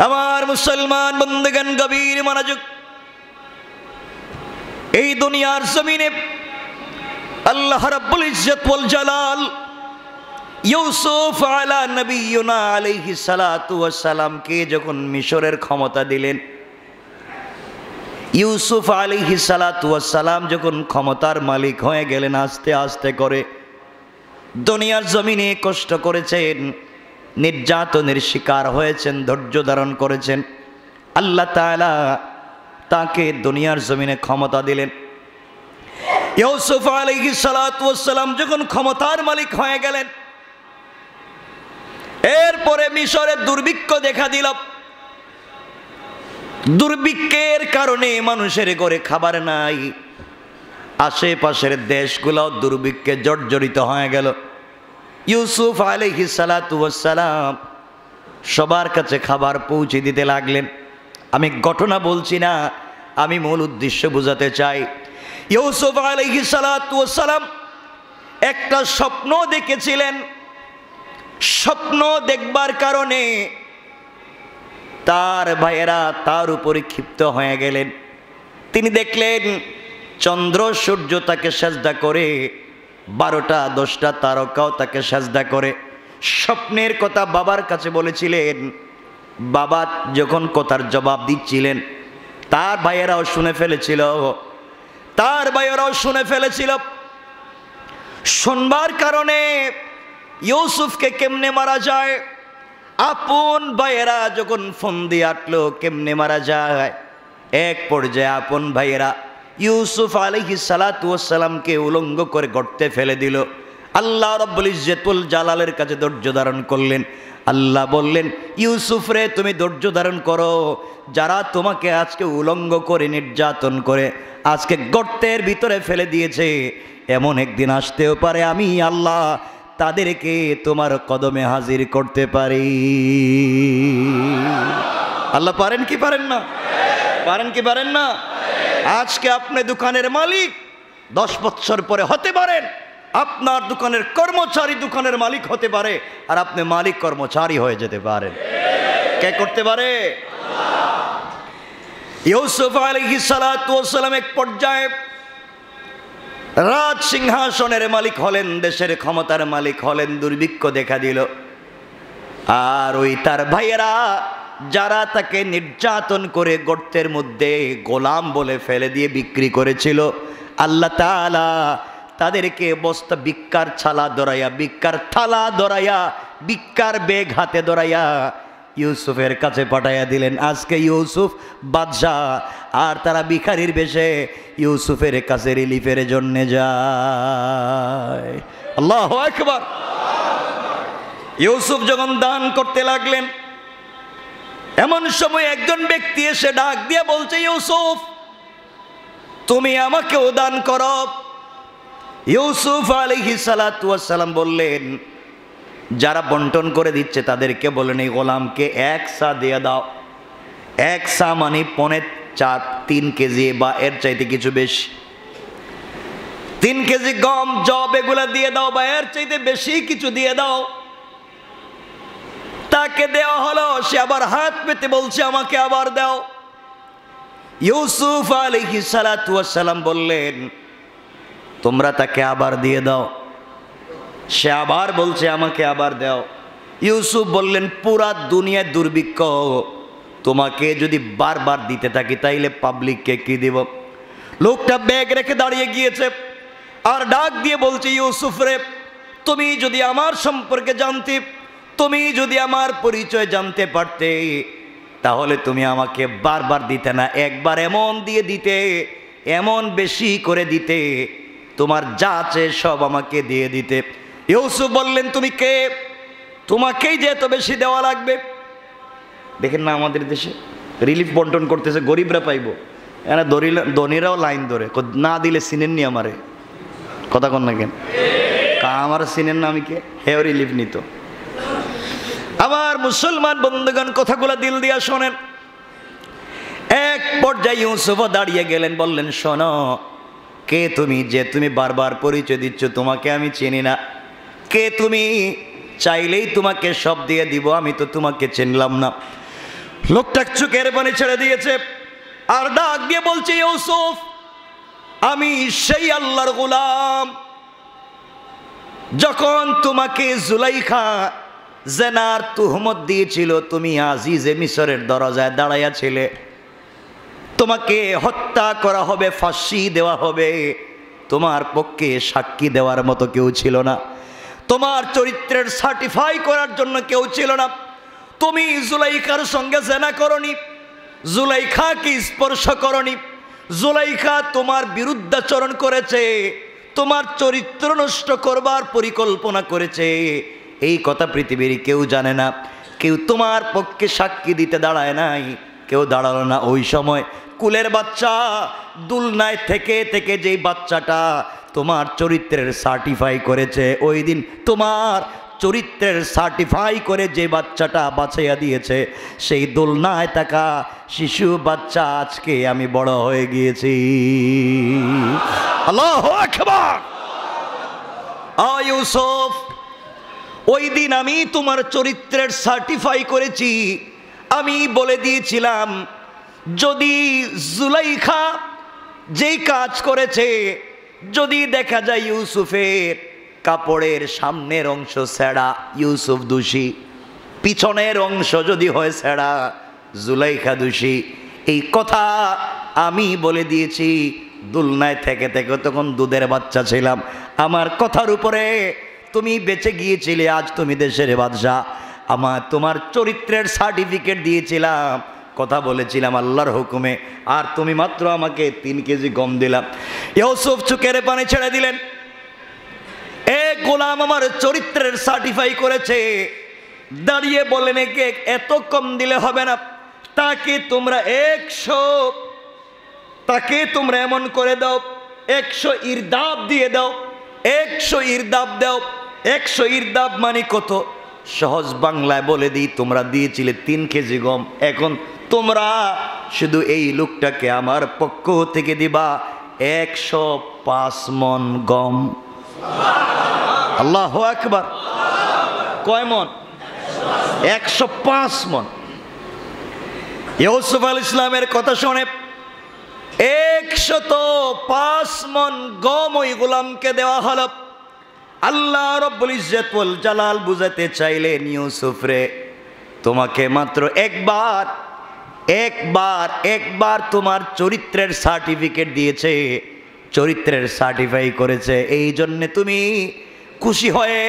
আমার মুসলমান বন্ধুগণ, গভীর মনোযোগ। এই দুনিয়ার জমিনে আল্লাহ রাব্বুল ইজ্জত ওয়াল জালাল ইউসুফ আলা নবিয়্যিনা আলাইহিস সালাতু ওয়াস সালামকে যখন মিশরের ক্ষমতা দিলেন, ইউসুফ আলাইহিস সালাতু ওয়াস সালাম যখন ক্ষমতার মালিক হয়ে গেলেন, আস্তে আস্তে করে দুনিয়ার জমিনে কষ্ট করেছেন, নির্যাতনের শিকার হয়েছেন, ধৈর্য ধারণ করেছেন। আল্লাহ তাআলা তাকে দুনিয়ার জমিনে ক্ষমতা দিলেন। ইউসুফ আলাইহিস সালাতু ওয়াস সালাম যখন ক্ষমতার মালিক হয়ে গেলেন, এরপরে মিশরে দুর্ভিক্ষ দেখা দিল। দুর্ভিক্ষের কারণে মানুষের ঘরে খাবার নাই, আশেপাশের দেশগুলোও দুর্ভিক্ষে জর্জরিত হয়ে গেল। ইউসুফ আলাইহিস সালাতু ওয়াস সালাম সবার কাছে খাবার পৌঁছে দিতে লাগলেন। আমি ঘটনা বলছি না, আমি মূল উদ্দেশ্য বোঝাতে চাই। ইউসুফ আলাইহিস সালাতু ওয়াস সালাম একটা স্বপ্ন দেখেছিলেন। স্বপ্ন দেখবার কারণে তার ভাইয়েরা তার উপরে ক্ষিপ্ত হয়ে গেলেন। তিনি দেখলেন চন্দ্র সূর্য তাকে সেজদা করে, 12টা 10টা তারকাও তাকে সেজদা করে। স্বপ্নের কথা বাবার কাছে বলেছিলেন। বাবা যখন কথার জবাব দিচ্ছিলেন, তার ভাইয়েরাও শুনে ফেলেছিল। শুনবার কারণে ইউসুফকে কেমনে মারা যায়, আপন ভাইয়েরা যখন ফোন দিয়ে আটলো কেমনে মারা যায়, এক পর্যায়ে আপন ভাইয়েরা ইউসুফ আলাইহিস সালাতু ওয়াস সালামকে উলঙ্গ করে গর্তে ফেলে দিল। আল্লাহ রাব্বুল ইজ্জতুল জালালের কাছে ধৈর্য ধারণ করলেন। আল্লাহ বললেন, ইউসুফ রে, তুমি ধৈর্য ধারণ করো। যারা তোমাকে আজকে উলঙ্গ করে নির্যাতন করে আজকে গর্তের ভিতরে ফেলে দিয়েছে, এমন একদিন আসতেও পারে আমি আল্লাহ তাদেরকে তোমার কদমে হাজির করতে পারি। আল্লাহ পারেন কি পারেন না? পারেন কি পারেন না? আজকে আপনি দোকানের মালিক, 10 বছর পরে হতে পারেন আপনার দোকানের কর্মচারী দোকানের মালিক হতে পারে, আর আপনি মালিক কর্মচারী হয়ে যেতে পারেন। কে করতে পারে? ইউসুফ আলাইহিস সালাতু ওয়াস সালাম এক পর্যায়ে রাজ সিংহাসনের মালিক হলেন, দেশের ক্ষমতার মালিক হলেন। দুর্ভিক্ষ দেখা দিল, আর ওই তার ভাইয়েরা যারা তাকে নির্যাতন করে গর্তের মধ্যে গোলাম বলে ফেলে দিয়ে বিক্রি করেছিল, আল্লাহ তাআলা তাদেরকে বস্তা ভিক্ষার ছালা ধরাইয়া, ভিক্ষার থালা ধরাইয়া, ভিক্ষার বেগ হাতে ধরাইয়া ইউসুফের কাছে পাঠাইয়া দিলেন। আজকে ইউসুফ বাদশাহ, আর তারা ভিখারির বেশে ইউসুফের কাছে রিলিফের জন্য যায়। আল্লাহু আকবার। ইউসুফ যখন দান করতে লাগলেন, এমন সময় একজন ব্যক্তি এসে ডাক দিয়ে বলছে, ইউসুফ তুমি আমাকেও দান করো। ইউসুফ আলাইহিস সালাতু ওয়াস সালাম বললেন, যারা বন্টন করে দিচ্ছে তাদেরকে বলেন এই গোলামকে 1 সা দিয়ে দাও। 1 সা মানে 3 কেজি বা এর চাইতে কিছু বেশি। 3 কেজি গম জব এগুলা দিয়ে দাও, বা এর চাইতে বেশি কিছু দিয়ে দাও। তাকে দেওয়া হলো, সে আবার হাত পেতে বলছে আমাকে আবার দাও। ইউসুফ আলাইহিস সালাতু ওয়াস সালাম বললেন, তোমরা তাকে আবার দিয়ে দাও। সে আবার বলছে আমাকে আবার দাও। ইউসুফ বললেন, পুরা দুনিয়ার দুর্ভিক্ষ, তোমাকে যদি বারবার দিতে থাকি তাইলে পাবলিককে কি দিব? লোকটা ব্যাগ রেখে দাঁড়িয়ে গিয়েছে, আর ডাক দিয়ে বলছে, ইউসুফ রে, তুমি যদি আমার সম্পর্কে জানতে, তুমি যদি আমার পরিচয় জানতে পারতে, তাহলে তুমি আমাকে বারবার দিতে না, একবার এমন দিয়ে দিতে, এমন বেশি করে দিতে, তোমার যা আছে সব আমাকে দিয়ে দিতে। ইউসুফ বললেন, তুমি কে? তোমাকেই যে এত বেশি দেওয়া লাগবে। দেখেন না আমাদের দেশে রিলিফ বন্টন করতেছে, গরিবরা পাইব, এরা ধনীরাও লাইন ধরে, না দিলে চিনেননি আমারে। কথা কন না কেন? আমার চিনেন না, আমি কে? হেও রিলিফ নিত। আমার মুসলমান বন্ধুগণ, কথাগুলো দিল দিয়া শোনেন। এক পর্যায়ে ইউসুফ দাঁড়িয়ে গেলেন, বললেন, শোনো, কে তুমি যে তুমি বারবার পরিচয় দিচ্ছ? তোমাকে আমি চিনি না। কে তুমি? চাইলেই তোমাকে সব দিয়ে দিব, আমি তো তোমাকে চিনলাম না। লোকটা চোখের পানি ছেড়ে দিয়েছে আর ডাক দিয়ে বলছে, ইউসুফ আমি সেই আল্লাহর গোলাম, যখন তোমাকে জুলাইখা জেনার তুহমত দিয়েছিল তুমি আজিজে মিশরের দরজায় দাঁড়াইয়া ছিলে, তোমাকে হত্যা করা হবে, ফাঁসি দেওয়া হবে, তোমার পক্ষে সাক্ষী দেওয়ার মতো কেউ ছিল না, তোমার চরিত্রের সার্টিফাই করার জন্য কেউ ছিল না, তুমি জুলাইখার সঙ্গে জেনা করনি, জুলাইখাকে স্পর্শ করনি, জুলাইখা তোমার বিরুদ্ধাচরণ করেছে, তোমার চরিত্র নষ্ট করবার পরিকল্পনা করেছে, এই কথা পৃথিবীর কেউ জানে না, কেউ তোমার পক্ষে সাক্ষী দিতে দাঁড়ায় নাই, কেউ দাঁড়ালো না। ওই সময় কুলের বাচ্চা দুলনায় থেকে থেকে যেই বাচ্চাটা তোমার চরিত্রের সার্টিফাই করেছে, ওই দিন তোমার চরিত্রের সার্টিফাই করে যে বাচ্চাটা বাছাইয়া দিয়েছে, সেই দোলনায় থাকা শিশু বাচ্চা আজকে আমি বড় হয়ে গিয়েছি। আল্লাহু আকবার। ইউসুফ, ওই দিন আমি তোমার চরিত্রের সার্টিফাই করেছি, আমি বলে দিয়েছিলাম যদি জুলাইখা যেই কাজ করেছে, যদি দেখা যায় ইউসুফের কাপড়ের সামনের অংশ ছেঁড়া ইউসুফ দোষী, পিছনের অংশ যদি হয় ছেঁড়া জুলাইখা দোষী, এই কথা আমি বলে দিয়েছি। দুলনায় থেকে থেকে তখন দুধের বাচ্চা ছিলাম, আমার কথার উপরে তুমি বেঁচে গিয়েছিলে, আজ তুমি দেশের বাদশাহ। আমার তোমার চরিত্রের সার্টিফিকেট দিয়েছিলাম, কথা বলেছিলাম আল্লাহর হুকুমে, আর তুমি মাত্র আমাকে 3 কেজি গম দিলাম। ইউসুফ চোখের পানি ছেড়ে দিলেন, এ গোলাম আমার চরিত্রের সার্টিফাই করেছে, দাঁড়িয়ে বলেন একে এত কম দিলে হবে না, তাকে তোমরা 100, তাকে তোমরা এমন করে দাও 100 ইরদাব দিয়ে দাও, 100 ইরদাব দাও। 100 ইরদাব মানে কত? সহজ বাংলায় বলে দিই, তোমরা দিয়েছিলে 3 কেজি গম, এখন তোমরা শুধু এই লোকটাকে আমার পক্ষ থেকে দিবা 105 মন গম। আল্লাহু আকবার। কয় মন? 105 মন। ইউসুফ আলাইহিস সালামের কথা শুনে 105 মন গম ওই গোলামকে দেওয়া হলো। আল্লাহ রব্বুল ইজ্জত ওয়াল জালাল বুঝাতে চাইলেন, ইউসুফ রে, তোমাকে মাত্র একবার তোমার চরিত্রের সার্টিফিকেট দিয়েছে, চরিত্রের সার্টিফাই করেছে, এই জন্য তুমি খুশি হয়ে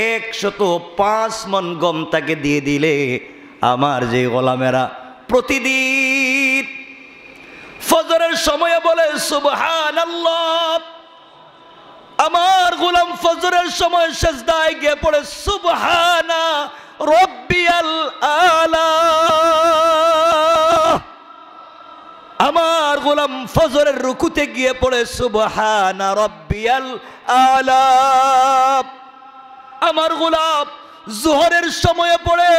105 মন গম তাকে দিয়ে দিলে। আমার যে গোলামেরা প্রতিদিন ফজরের সময়ে বলে সুবহানাল্লাহ, আমার গোলাম ফজরের সময় সিজদায় গিয়ে পড়ে সুবহানা রাব্বিয়াল আলা, আমার গোলাম ফজরের রুকুতে গিয়ে পড়ে সুবহানা রাব্বিয়াল আলা, আমার গোলাম যোহরের সময়ে পড়ে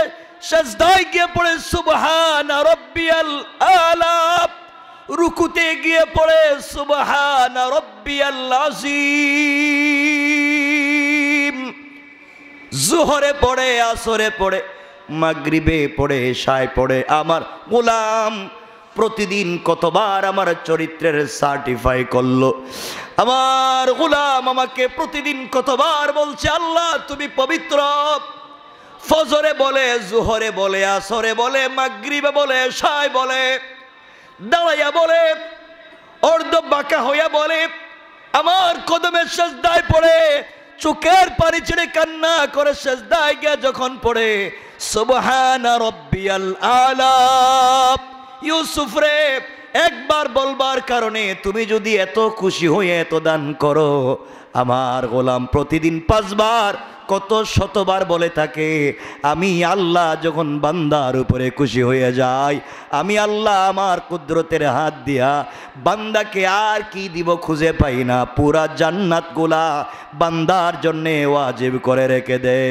সিজদায় গিয়ে পড়ে সুবহানা রাব্বিয়াল আলা, রুকুতে গিয়ে পড়ে সুবহানা রাব্বিয়াল আযীম, যোহরে পড়ে, আসরে পড়ে, মাগরিবে পড়ে, এশায় পড়ে। আমার গোলাম প্রতিদিন কতবার আমার চরিত্রের সার্টিফাই করলো, আমার গোলাম আমাকে প্রতিদিন কতবার বলছে আল্লাহ তুমি পবিত্র। ফজরে বলে, যোহরে বলে, আসরে বলে, মাগরিবে বলে, এশায় বলে, দাঁড়াইয়া বলে, অর্ধ বাঁকা হইয়া বলে, আমার কদমের সিজদায় পড়ে চোখের পানি ছেড়ে কান্না করে সিজদায় গিয়ে যখন পড়ে সুবহানা রাব্বিয়াল আলা। ইউসুফ রে, একবার বলবার কারণে তুমি যদি এত খুশি হয়ে এত দান করো, আমার গোলাম প্রতিদিন 5 বার কত শতবার বলে থাকে, আমি আল্লাহ যখন বান্দার উপরে খুশি হয়ে যাই, আমি আল্লাহ আমার কুদরতের হাত দিয়া বান্দাকে আর কি দিব খুঁজে পাই না, পুরা জান্নাত গুলা বান্দার জন্যে ওয়াজিব করে রেখে দে।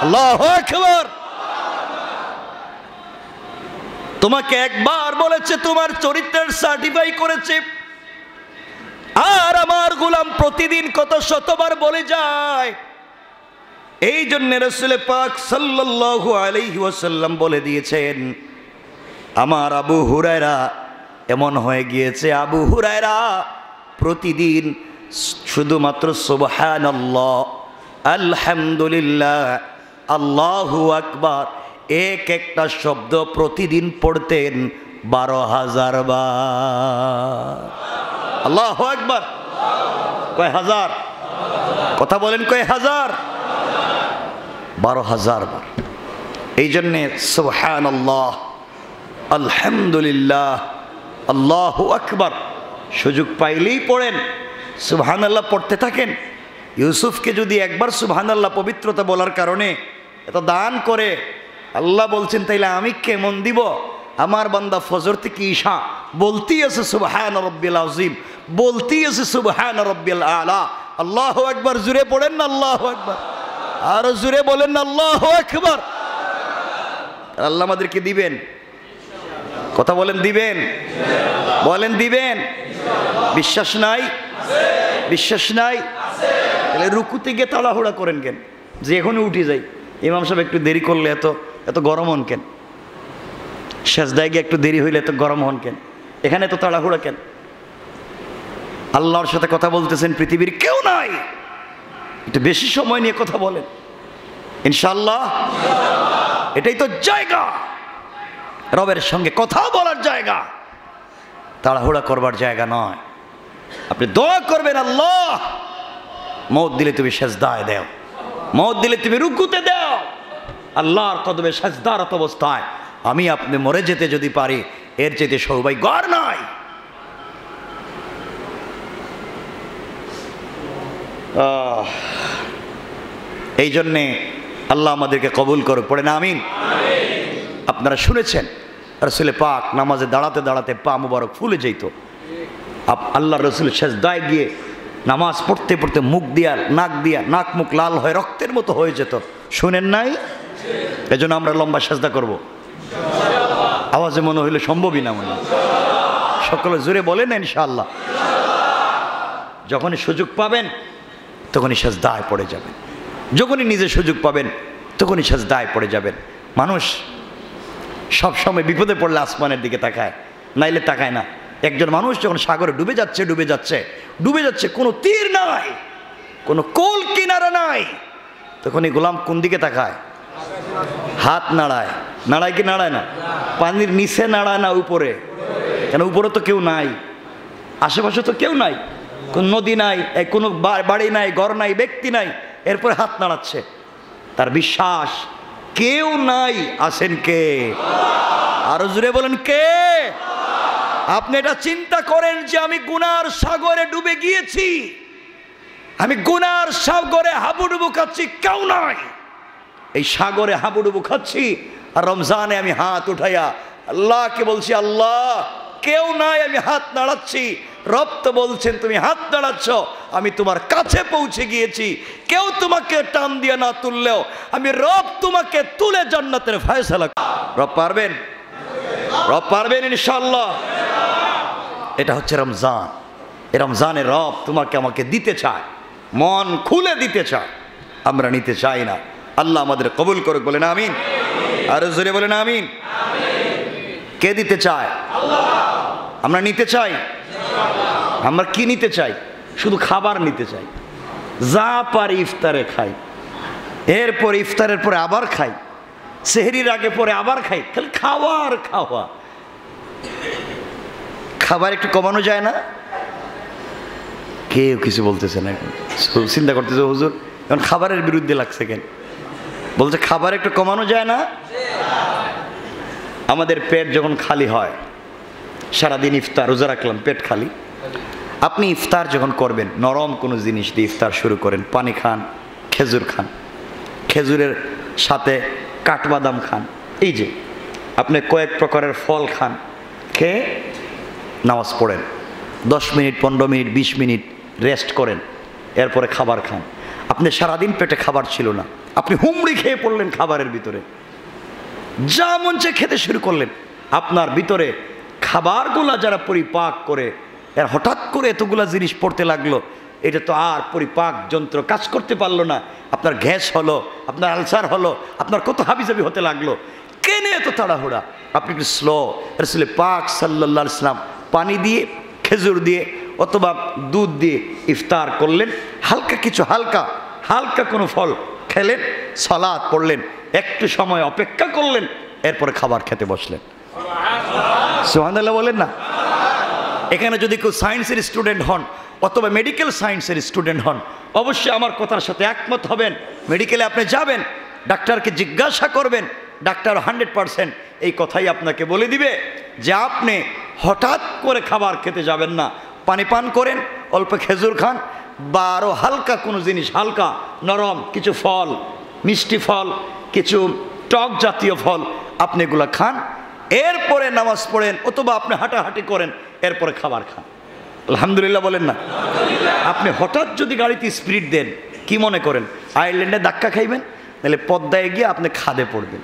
আল্লাহু আকবার। তোমাকে একবার বলেছে, তোমার চরিত্রের সার্টিফাই করেছে, আর আমার গোলাম প্রতিদিন কত শতবার বলে যায় এই জন্য রাসূল পাক সাল্লাল্লাহু আলাইহি ওয়াসাল্লাম বলে দিয়েছেন, আমার আবু হুরায়রা এমন হয়ে গিয়েছে, আবু হুরায়রা প্রতিদিন শুধুমাত্র সুবহানাল্লাহ, আলহামদুলিল্লাহ, আল্লাহু আকবার এক একটা শব্দ প্রতিদিন পড়তেন 12,000 বার। আল্লাহু আকবার। কয় হাজার? কথা বলেন, কয় হাজার? 12,000 বার। এই জন্যে সুবহানাল্লাহ, আলহামদুলিল্লাহ, আল্লাহু আকবার সুযোগ পাইলেই পড়েন, সুবহানাল্লাহ পড়তে থাকেন। ইউসুফকে যদি একবার সুবহানাল্লাহ পবিত্রতা বলার কারণে এত দান করে আল্লাহ বলছেন, তাইলে আমি কেমন দিব? আমার বান্দা ফজর থেকে ঈশা বলতেই আছে সুবহান রাব্বিল আযীম, বলতেই আছে সুবহান রাব্বিল আলা। আল্লাহু আকবার জুড়ে পড়েন না, আল্লাহু আকবার। আরো জুড়ে বলেন না, আল্লাহু আকবার। আল্লাহ আমাদেরকে দিবেন, কথা বলেন, দিবেন, বলেন দিবেন। বিশ্বাস নাই? বিশ্বাস নাই? তাহলে রুকুতে গিয়ে তাড়াহুড়া করেন কেন? যে এখনই উঠে যাই, ইমাম সাহেব একটু দেরি করলে এত গরম হন কেন? সেজদায় গিয়ে একটু দেরি হইলে এত গরম হন কেন? এখানে এত তাড়াহুড়া কেন? আল্লাহর সাথে কথা বলতেছেন, পৃথিবীর কেউ নাই, একটু বেশি সময় নিয়ে কথা বলেন ইনশাআল্লাহ। এটাই তো জায়গা, রবের সঙ্গে কথা বলার জায়গা, তাড়াহুড়া করবার জায়গা নয়। আপনি দোয়া করবেন, আল্লাহ মওত দিলে তুমি সেজদায় দাও, মওত দিলে তুমি রুকুতে দাও। আল্লাহর কদমে সেজদারত অবস্থায় আমি আপনি মরে যেতে যদি পারি, এর চাইতে সৌভাগ্য আর নাই। এই জন্যে আল্লাহ আমাদেরকে কবুল করুক, পড়েন আমিন। আপনারা শুনেছেন রাসূল পাক নামাজে দাঁড়াতে দাঁড়াতে পা মুবারক ফুলে যেত। আল্লাহ রসুল সেজদায় গিয়ে নামাজ পড়তে পড়তে মুখ দিয়া, নাক দিয়া, নাক মুখ লাল হয়ে রক্তের মতো হয়ে যেত। শুনেন নাই? এজন্য আমরা লম্বা সেজদা করব। আওয়াজে মনে হইলে সম্ভবই না, মনে সকলে জোরে বলেন ইনশাআল্লাহ। যখনই সুযোগ পাবেন তখনই সেজদায় পড়ে যাবেন, যখনই নিজে সুযোগ পাবেন তখনই সেজদায় পড়ে যাবেন। মানুষ সব সময় বিপদে পড়লে আসমানের দিকে তাকায়, নাইলে তাকায় না। একজন মানুষ যখন সাগরে ডুবে যাচ্ছে, ডুবে যাচ্ছে, ডুবে যাচ্ছে, কোনো তীর নাই, কোনো কোল কিনারা নাই, তখন এই গোলাম কোন দিকে তাকায়? হাত নাড়ায়। নাড়ায় কি নাড়ায় না? পানির নিচে নাড়ায় না উপরে? কেন উপরে তো কেউ নাই, আশেপাশে তো কেউ নাই, কোন নদী নাই, কোনো বাড়ি নাই, ঘর নাই, ব্যক্তি নাই, এরপরে হাত নাড়াচ্ছে। তার বিশ্বাস কেউ নাই, আছেন কে? আরো জুড়ে বলেন কে? আপনি এটা চিন্তা করেন যে আমি গুনার সাগরে ডুবে গিয়েছি, আমি গুনার সাগরে হাবুডুবু খাচ্ছি, কেউ নাই। এই সাগরে হাবুডুবু খাচ্ছি আর রমজানে আমি হাত উঠাইয়া আল্লাহকে বলছি, আল্লাহ কেউ নাই, আমি হাত নাড়াচ্ছি। রব তো বলছেন তুমি হাত নাড়াচ্ছ, আমি তোমার কাছে পৌঁছে গিয়েছি। কেউ তোমাকে টান দিয়ে না তুললেও আমি রব তোমাকে তুলে জান্নাতের ফয়সালা। রব পারবেন? রব পারবেন ইনশাআল্লাহ। এটা হচ্ছে রমজান। এই রমজানে রব তোমাকে আমাকে দিতে চায়, মন খুলে দিতে চায়, আমরা নিতে চাই না। আল্লাহ আমাদের কবুল করুক, বলেন আমিন। আর জোরে বলেন আমিন। কে দিতে চায়? আমরা নিতে চাই। আমরা কি নিতে চাই? শুধু খাবার নিতে চাই, যা পারি ইফতারে খাই, এরপর ইফতারের পরে আবার খাই, সেহরির আগে পরে আবার খাই, খালি খাওয়ার খাওয়া। খাবার একটু কমানো যায় না? কেউ কিছু বলতেছে না, এখন চিন্তা করতেছে হুজুর এখন খাবারের বিরুদ্ধে লাগছে কেন? বলছে খাবার একটু কমানো যায় না? আমাদের পেট যখন খালি হয়, সারাদিন ইফতার রোজা রাখলাম, পেট খালি, আপনি ইফতার যখন করবেন নরম কোনো জিনিস দিয়ে ইফতার শুরু করেন। পানি খান, খেজুর খান, খেজুরের সাথে কাঠবাদাম খান, এই যে আপনি কয়েক প্রকারের ফল খান, খেয়ে নামাজ পড়েন, 10 মিনিট, 15 মিনিট, 20 মিনিট রেস্ট করেন, এরপরে খাবার খান। আপনি সারাদিন পেটে খাবার ছিল না, আপনি হুমড়ি খেয়ে পড়লেন খাবারের ভিতরে, যা মন চেয়ে খেতে শুরু করলেন। আপনার ভিতরে খাবারগুলা যারা পরিপাক করে, এর হঠাৎ করে এতগুলা জিনিস পড়তে লাগলো, এটা তো আর পরিপাক যন্ত্র কাজ করতে পারলো না, আপনার গ্যাস হলো, আপনার আলসার হলো, আপনার কত হাবিজাবি হতে লাগলো, কেনে এত তাড়াহুড়া? আপনি একটু স্লো। রাসূল পাক সাল্লাল্লাহু আলাইহি ওয়াসাল্লাম পানি দিয়ে, খেজুর দিয়ে অথবা দুধ দিয়ে ইফতার করলেন, হালকা কিছু হালকা কোনো ফল খেলেন, সালাত পড়লেন, একটু সময় অপেক্ষা করলেন, এরপরে খাবার খেতে বসলেন। সুবহানাল্লাহ বলেন না? এখানে যদি কেউ সায়েন্সের স্টুডেন্ট হন অথবা মেডিকেল সায়েন্সের স্টুডেন্ট হন, অবশ্যই আমার কথার সাথে একমত হবেন। মেডিকেলে আপনি যাবেন, ডাক্তারকে জিজ্ঞাসা করবেন, ডাক্তার 100% এই কথাই আপনাকে বলে দিবে যে আপনি হঠাৎ করে খাবার খেতে যাবেন না, পানি পান করেন, অল্প খেজুর খান, বা আরও হালকা কোনো জিনিস, হালকা নরম কিছু ফল, মিষ্টি ফল, কিছু টক জাতীয় ফল, আপনি এগুলো খান, এরপরে নামাজ পড়েন অথবা আপনি হাঁটাহাঁটি করেন, এরপরে খাবার খান। আলহামদুলিল্লাহ বলেন না? আপনি হঠাৎ যদি গাড়িতে স্পিড দেন, কি মনে করেন আয়ারল্যান্ডে ধাক্কা খাইবেন? তাহলে পদ্মায় গিয়ে আপনি খাদে পড়বেন।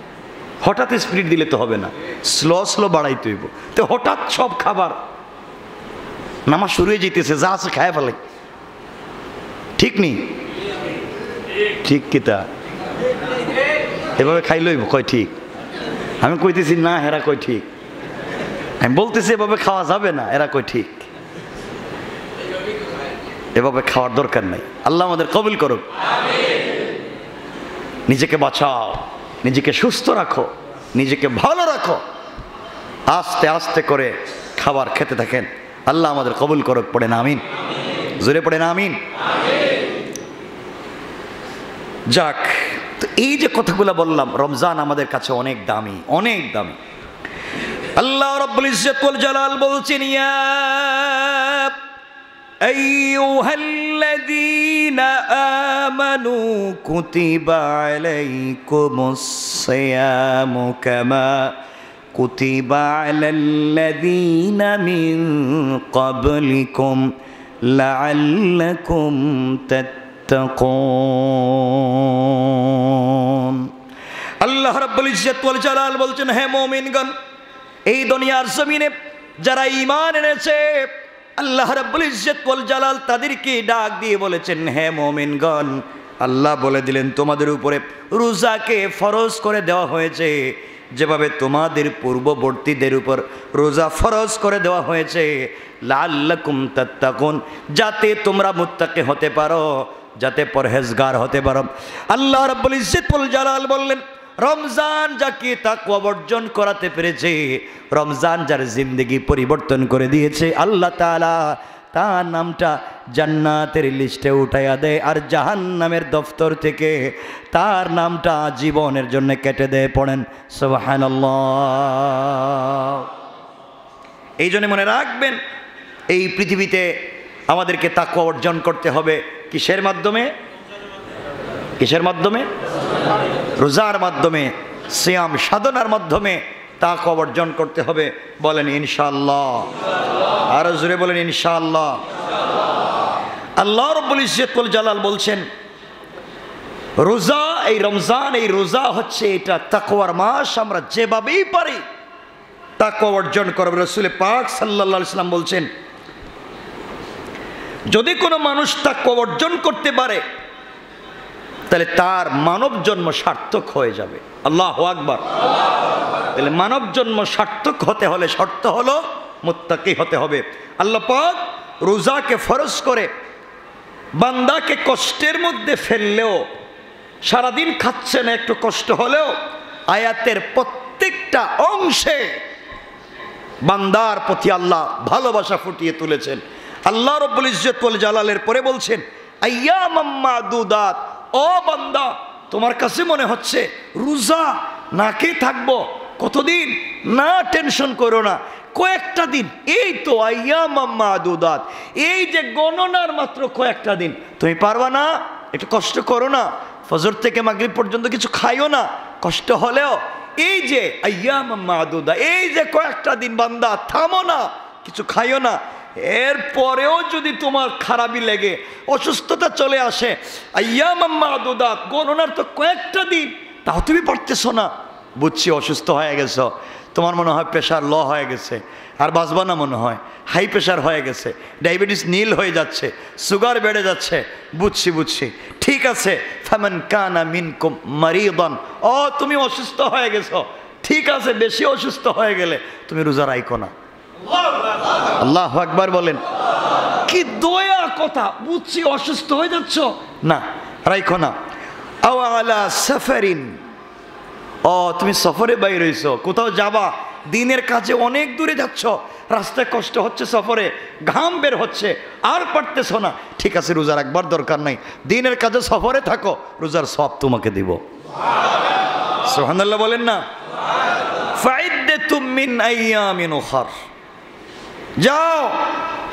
হঠাৎ স্পিড দিলে তো হবে না, স্লো বাড়াইতে হইব। তো হঠাৎ সব খাবার, নামাজ শুরু হয়ে যেতেছে, যা আছে খায় ফেলে, ঠিক নেই? ঠিক কিতা এভাবে খাইলই কয় ঠিক? আমি কইতেছি না, এরা কই ঠিক। আমি বলতেছি এভাবে খাওয়া যাবে না, এরা কই ঠিক। এভাবে খাওয়ার দরকার নাই। আল্লাহ আমাদের কবুল করুক। নিজেকে বাঁচাও, নিজেকে সুস্থ রাখো, নিজেকে ভালো রাখো, আস্তে আস্তে করে খাবার খেতে থাকেন। আল্লাহ আমাদের কবুল করুক। পড়েন আমিন, জোরে পড়েন আমিন। যাক, তো এই যে কথাগুলো বললাম, রমজান আমাদের কাছে অনেক দামি, অনেক দামি। আল্লাহ রাব্বুল ইজ্জত ওয়াল জালাল বলছেন, ইয়া আইয়ুহাল্লাযীনা আমানু কুতিবা আলাইকুমুস সিয়ামু কামা কুতিবা আলাল্লাযীনা মিন ক্বাবলিকুম লাআল্লাকুম তাত্তাকুন। আল্লাহ রাব্বুল ইজ্জত ওয়াল জালাল বলছেন, হে মুমিনগণ, এই দুনিয়ার জমিনে যারা ঈমান এনেছে, আল্লাহ রাব্বুল ইজ্জত ওয়াল জালাল তাদেরকে ডাক দিয়ে বলেছেন, হে মুমিনগণ, আল্লাহ বলে দিলেন তোমাদের উপরে রোজাকে ফরজ করে দেওয়া হয়েছে, যেভাবে তোমাদের পূর্ববর্তীদের উপর রোজা ফরজ করে দেওয়া হয়েছে, লাআল্লাকুম তাত্তাকুন, যাতে তোমরা মুত্তাকি হতে পারো, যাতে পরহেজগার হতে পারো। আল্লাহ রাব্বুল ইজ্জত ওয়াল জালাল বললেন, রমজান যাকে তাকওয়া অর্জন করাতে পেরেছে, রমজান যার জিন্দেগি পরিবর্তন করে দিয়েছে, আল্লাহ তাআলা তার নামটা জান্নাতের লিস্টে উঠাইয়া দেয়, আর জাহান্নামের দফতর থেকে তার নামটা জীবনের জন্য কেটে দেয়। পড়েন সুবহানাল্লাহ। এই জন্য মনে রাখবেন, এই পৃথিবীতে আমাদেরকে তাকওয়া অর্জন করতে হবে। কিসের মাধ্যমে? কিসের মাধ্যমে? রোজার মাধ্যমে, সিয়াম সাধনার মাধ্যমে তাকওয়া অর্জন করতে হবে। বলেন ইনশাআল্লাহ। আরো জোরে বলেন ইনশাআল্লাহ। আল্লাহ রাব্বুল ইজ্জত ওয়াল জালাল বলছেন, রোজা, এই রমজান, এই রোজা হচ্ছে এটা তাকওয়ার মাস। আমরা যেভাবেই পারি তাকওয়া অর্জন করব। রাসূল পাক সাল্লাল্লাহু আলাইহি ওয়াসাল্লাম বলছেন, যদি কোনো মানুষ তাকওয়া অর্জন করতে পারে, তাহলে তার মানব জন্ম সার্থক হয়ে যাবে। আল্লাহু আকবার। তাহলে মানব জন্ম সার্থক হতে হলে শর্ত হলো মুত্তাকি হতে হবে। আল্লাহ পাক রোজাকে ফরজ করে বান্দাকে কষ্টের মধ্যে ফেললেও, সারাদিন খাচ্ছে না, একটু কষ্ট হলেও আয়াতের প্রত্যেকটা অংশে বান্দার প্রতি আল্লাহ ভালোবাসা ফুটিয়ে তুলেছেন। আল্লাহ রাব্বুল ইজ্জত ওয়াল জালালের পরে বলছেন, আইয়ামাম মাদুদাত, ও বান্দা, তোমার কাছে মনে হচ্ছে রোজা না খেয়ে থাকবো কতদিন? না, টেনশন করো না, কয়েকটা দিন, এই তো আইয়ামাম মাদুদাত, এই যে গণনার মাত্র কয়েকটা দিন, তুমি পারবা না? একটু কষ্ট করো না, ফজর থেকে মাগরিব পর্যন্ত কিছু খাইও না, কষ্ট হলেও এই যে আইয়ামাম মাদুদা, এই যে কয়েকটা দিন বান্দা থামো না, কিছু খাইও না। এরপরেও যদি তোমার খারাপই লেগে, অসুস্থতা চলে আসে, আইয়ামাম মাদুদাত, গণনার তো কয়েকটা দিন, তাও তুমি পারতেছো না, বুঝছি অসুস্থ হয়ে গেছো, তোমার মনে হয় প্রেশার লো হয়ে গেছে, আর বাঁচবা না মনে হয়, হাই প্রেশার হয়ে গেছে, ডায়াবেটিস নীল হয়ে যাচ্ছে, সুগার বেড়ে যাচ্ছে, বুঝছি ঠিক আছে। ফামান কানা মিনকুম মারিদান, ও তুমি অসুস্থ হয়ে গেছো, ঠিক আছে, বেশি অসুস্থ হয়ে গেলে তুমি রোজা রাখো না। আল্লাহু আকবার বলেন। কি দয়া কথা, বুঝছি অসুস্থ হয়ে যাচ্ছ, না রাখো না। আও আলা সাফারিন, ও তুমি সফরে বাইরে হইছো, কোথাও যাবা, দিনের কাজে অনেক দূরে যাচ্ছ, রাস্তায় কষ্ট হচ্ছে, সফরে ঘাম বের হচ্ছে, আর পারতেছ না, ঠিক আছে রোজা রাখবার দরকার নাই, দিনের কাজে সফরে থাকো, রোজার সওয়াব তোমাকে দিব। সুবহানাল্লাহ বলেন না। ফাইদ্দাতুম মিন আইয়ামিন উখার, যাও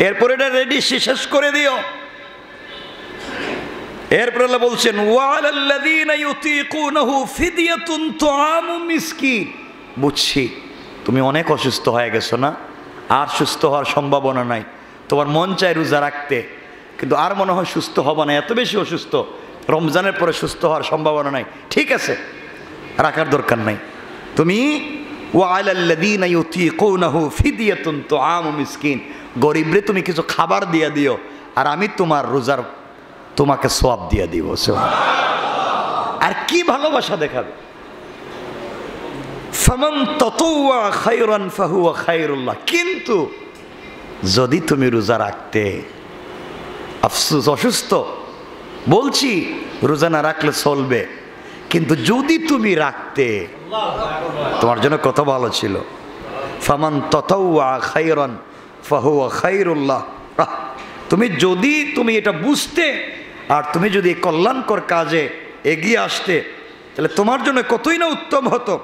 এরপরে এটা রেডি শেষ করে দিও। এরপর আল্লাহ বলছেন ওয়ালাল্লাযীনা ইউতীকুনাহু ফিদিয়াতুন তুআমু মিসকিন, বুঝছি তুমি অনেক অসুস্থ হয়ে গেছো না, আর সুস্থ হওয়ার সম্ভাবনা নাই, তোমার মন চায় রোজা রাখতে, কিন্তু আর মনে হয় সুস্থ হবা না, এত বেশি অসুস্থ, রমজানের পরে সুস্থ হওয়ার সম্ভাবনা নাই, ঠিক আছে রাখার দরকার নাই, তুমি ওয়ালাল্লাযীনা ইউতীকুনাহু ফিদিয়াতুন তুআমু মিসকিন, গরিবরে তুমি কিছু খাবার দিয়ে দিও, আর আমি তোমার রোজার তোমাকে সওয়াব দিয়ে দিব। আর কি ভালোবাসা দেখাবে। ফামান তাতাওয়া খায়রান ফাহুয়া খায়রুল্লাহ, কিন্তু যদি তুমি রোজা রাখতে, আফসোস অসুস্থ বলছি রোজা না রাখলে চলবে, কিন্তু যদি তুমি রাখতে তোমার জন্য কত ভালো ছিল। ফামান তাতাওয়া খায়রান ফাহুয়া খায়রুল্লাহ, তুমি এটা বুঝতে আর তুমি যদি কল্যাণকর কাজে এগিয়ে আসতে, তাহলে তোমার জন্য কতই না উত্তম হতো।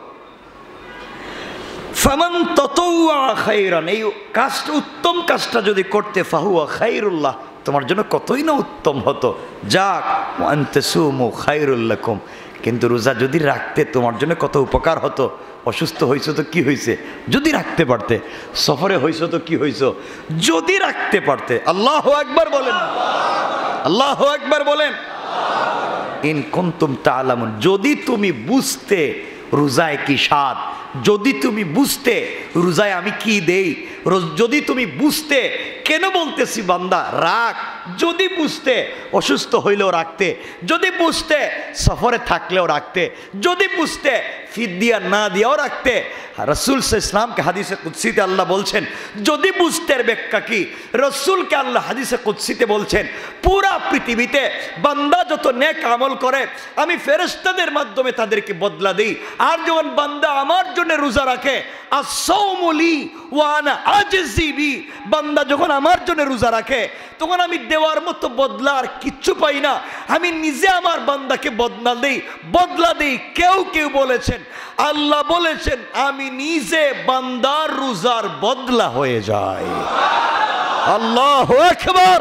ফামান তাতাওয়া খায়রান, এই কাজটা উত্তম কাজটা যদি করতে, ফাহুয়া খায়রুল্লাহ, তোমার জন্য কতই না উত্তম হতো। যাক ওয়া আন তাসুমু খায়রুল লাকুম, কিন্তু রোজা যদি রাখতে তোমার জন্য কত উপকার হতো। অসুস্থ হয়েছো তো কি হয়েছে, যদি রাখতে পারতে, সফরে হয়েছো তো কি হয়েছো, যদি রাখতে পারতে। আল্লাহু আকবার বলেন, আল্লাহু আকবার বলেন। ইন কুনতুম তা'লামুন, যদি তুমি বুঝতে রোজায় কি স্বাদ, যদি তুমি বুঝতে রোজায় আমি কি দেই, যদি তুমি বুঝতে কেন বলতেছি বান্দা রাখ, যদি বুঝতে অসুস্থ হইলেও রাখতে, যদি বুঝতে সফরে থাকলেও রাখতে, যদি বুঝতে ফিদিয়া না দিয়েও রাখতে। রাসূল সাল্লাল্লাহু আলাইহি ওয়াসাল্লামকে হাদিসে কুদসিতে আল্লাহ বলছেন, যদি বুঝতে ব্যাখ্যা কি, রাসূলকে আল্লাহ হাদিসে কুদসিতে বলছেন পুরা পৃথিবীতে বান্দা যত নেক আমল করে আমি ফেরেশতাদের মাধ্যমে তাদেরকে বদলা দিই, আর যখন বান্দা আমার জন্য রোজা রাখে, আস-সাওমু লি ওয়া আনা আজজি বি, বান্দা যখন আমার জন্য রোজা রাখে তখন আমি দেওয়ার মতো বদলা আর কিচ্ছু পাই না, আমি নিজে আমার বান্দাকে বদলা দেই। কেউ বলেছেন, আল্লাহ বলেছেন আমি নিজে বান্দার রোজার বদলা হয়ে যাই। আল্লাহু আকবার।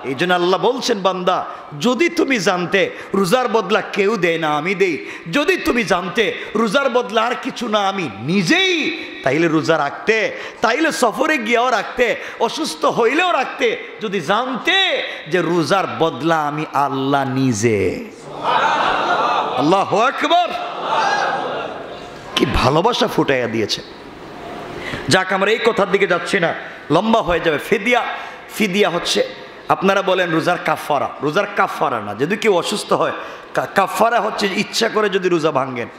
এই জন্য আল্লাহ বলছেন বান্দা যদি তুমি জানতে রোজার বদলা কেউ দেয় না, আমি দেই, যদি তুমি জানতে রোজার বদলা আর কিছু না আমি নিজেই, তাইলে রোজা রাখতে, তাইলে সফরে গিয়েও রাখতে, অসুস্থ হইলেও রাখতে, যদি জানতে যে রোজার বদলা আমি আল্লাহ নিজে। আল্লাহু আকবার। কি ভালোবাসা ফুটাইয়া দিয়েছে। যাক আমরা এই কথার দিকে যাচ্ছি না, লম্বা হয়ে যাবে। ফিদিয়া হচ্ছে, আপনারা বলেন রোজার কাফারা, রোজার কাফারা না, যদি কেউ অসুস্থ হয় কাফারা হচ্ছে ইচ্ছা করে যদি রোজা ভাঙ্গেন,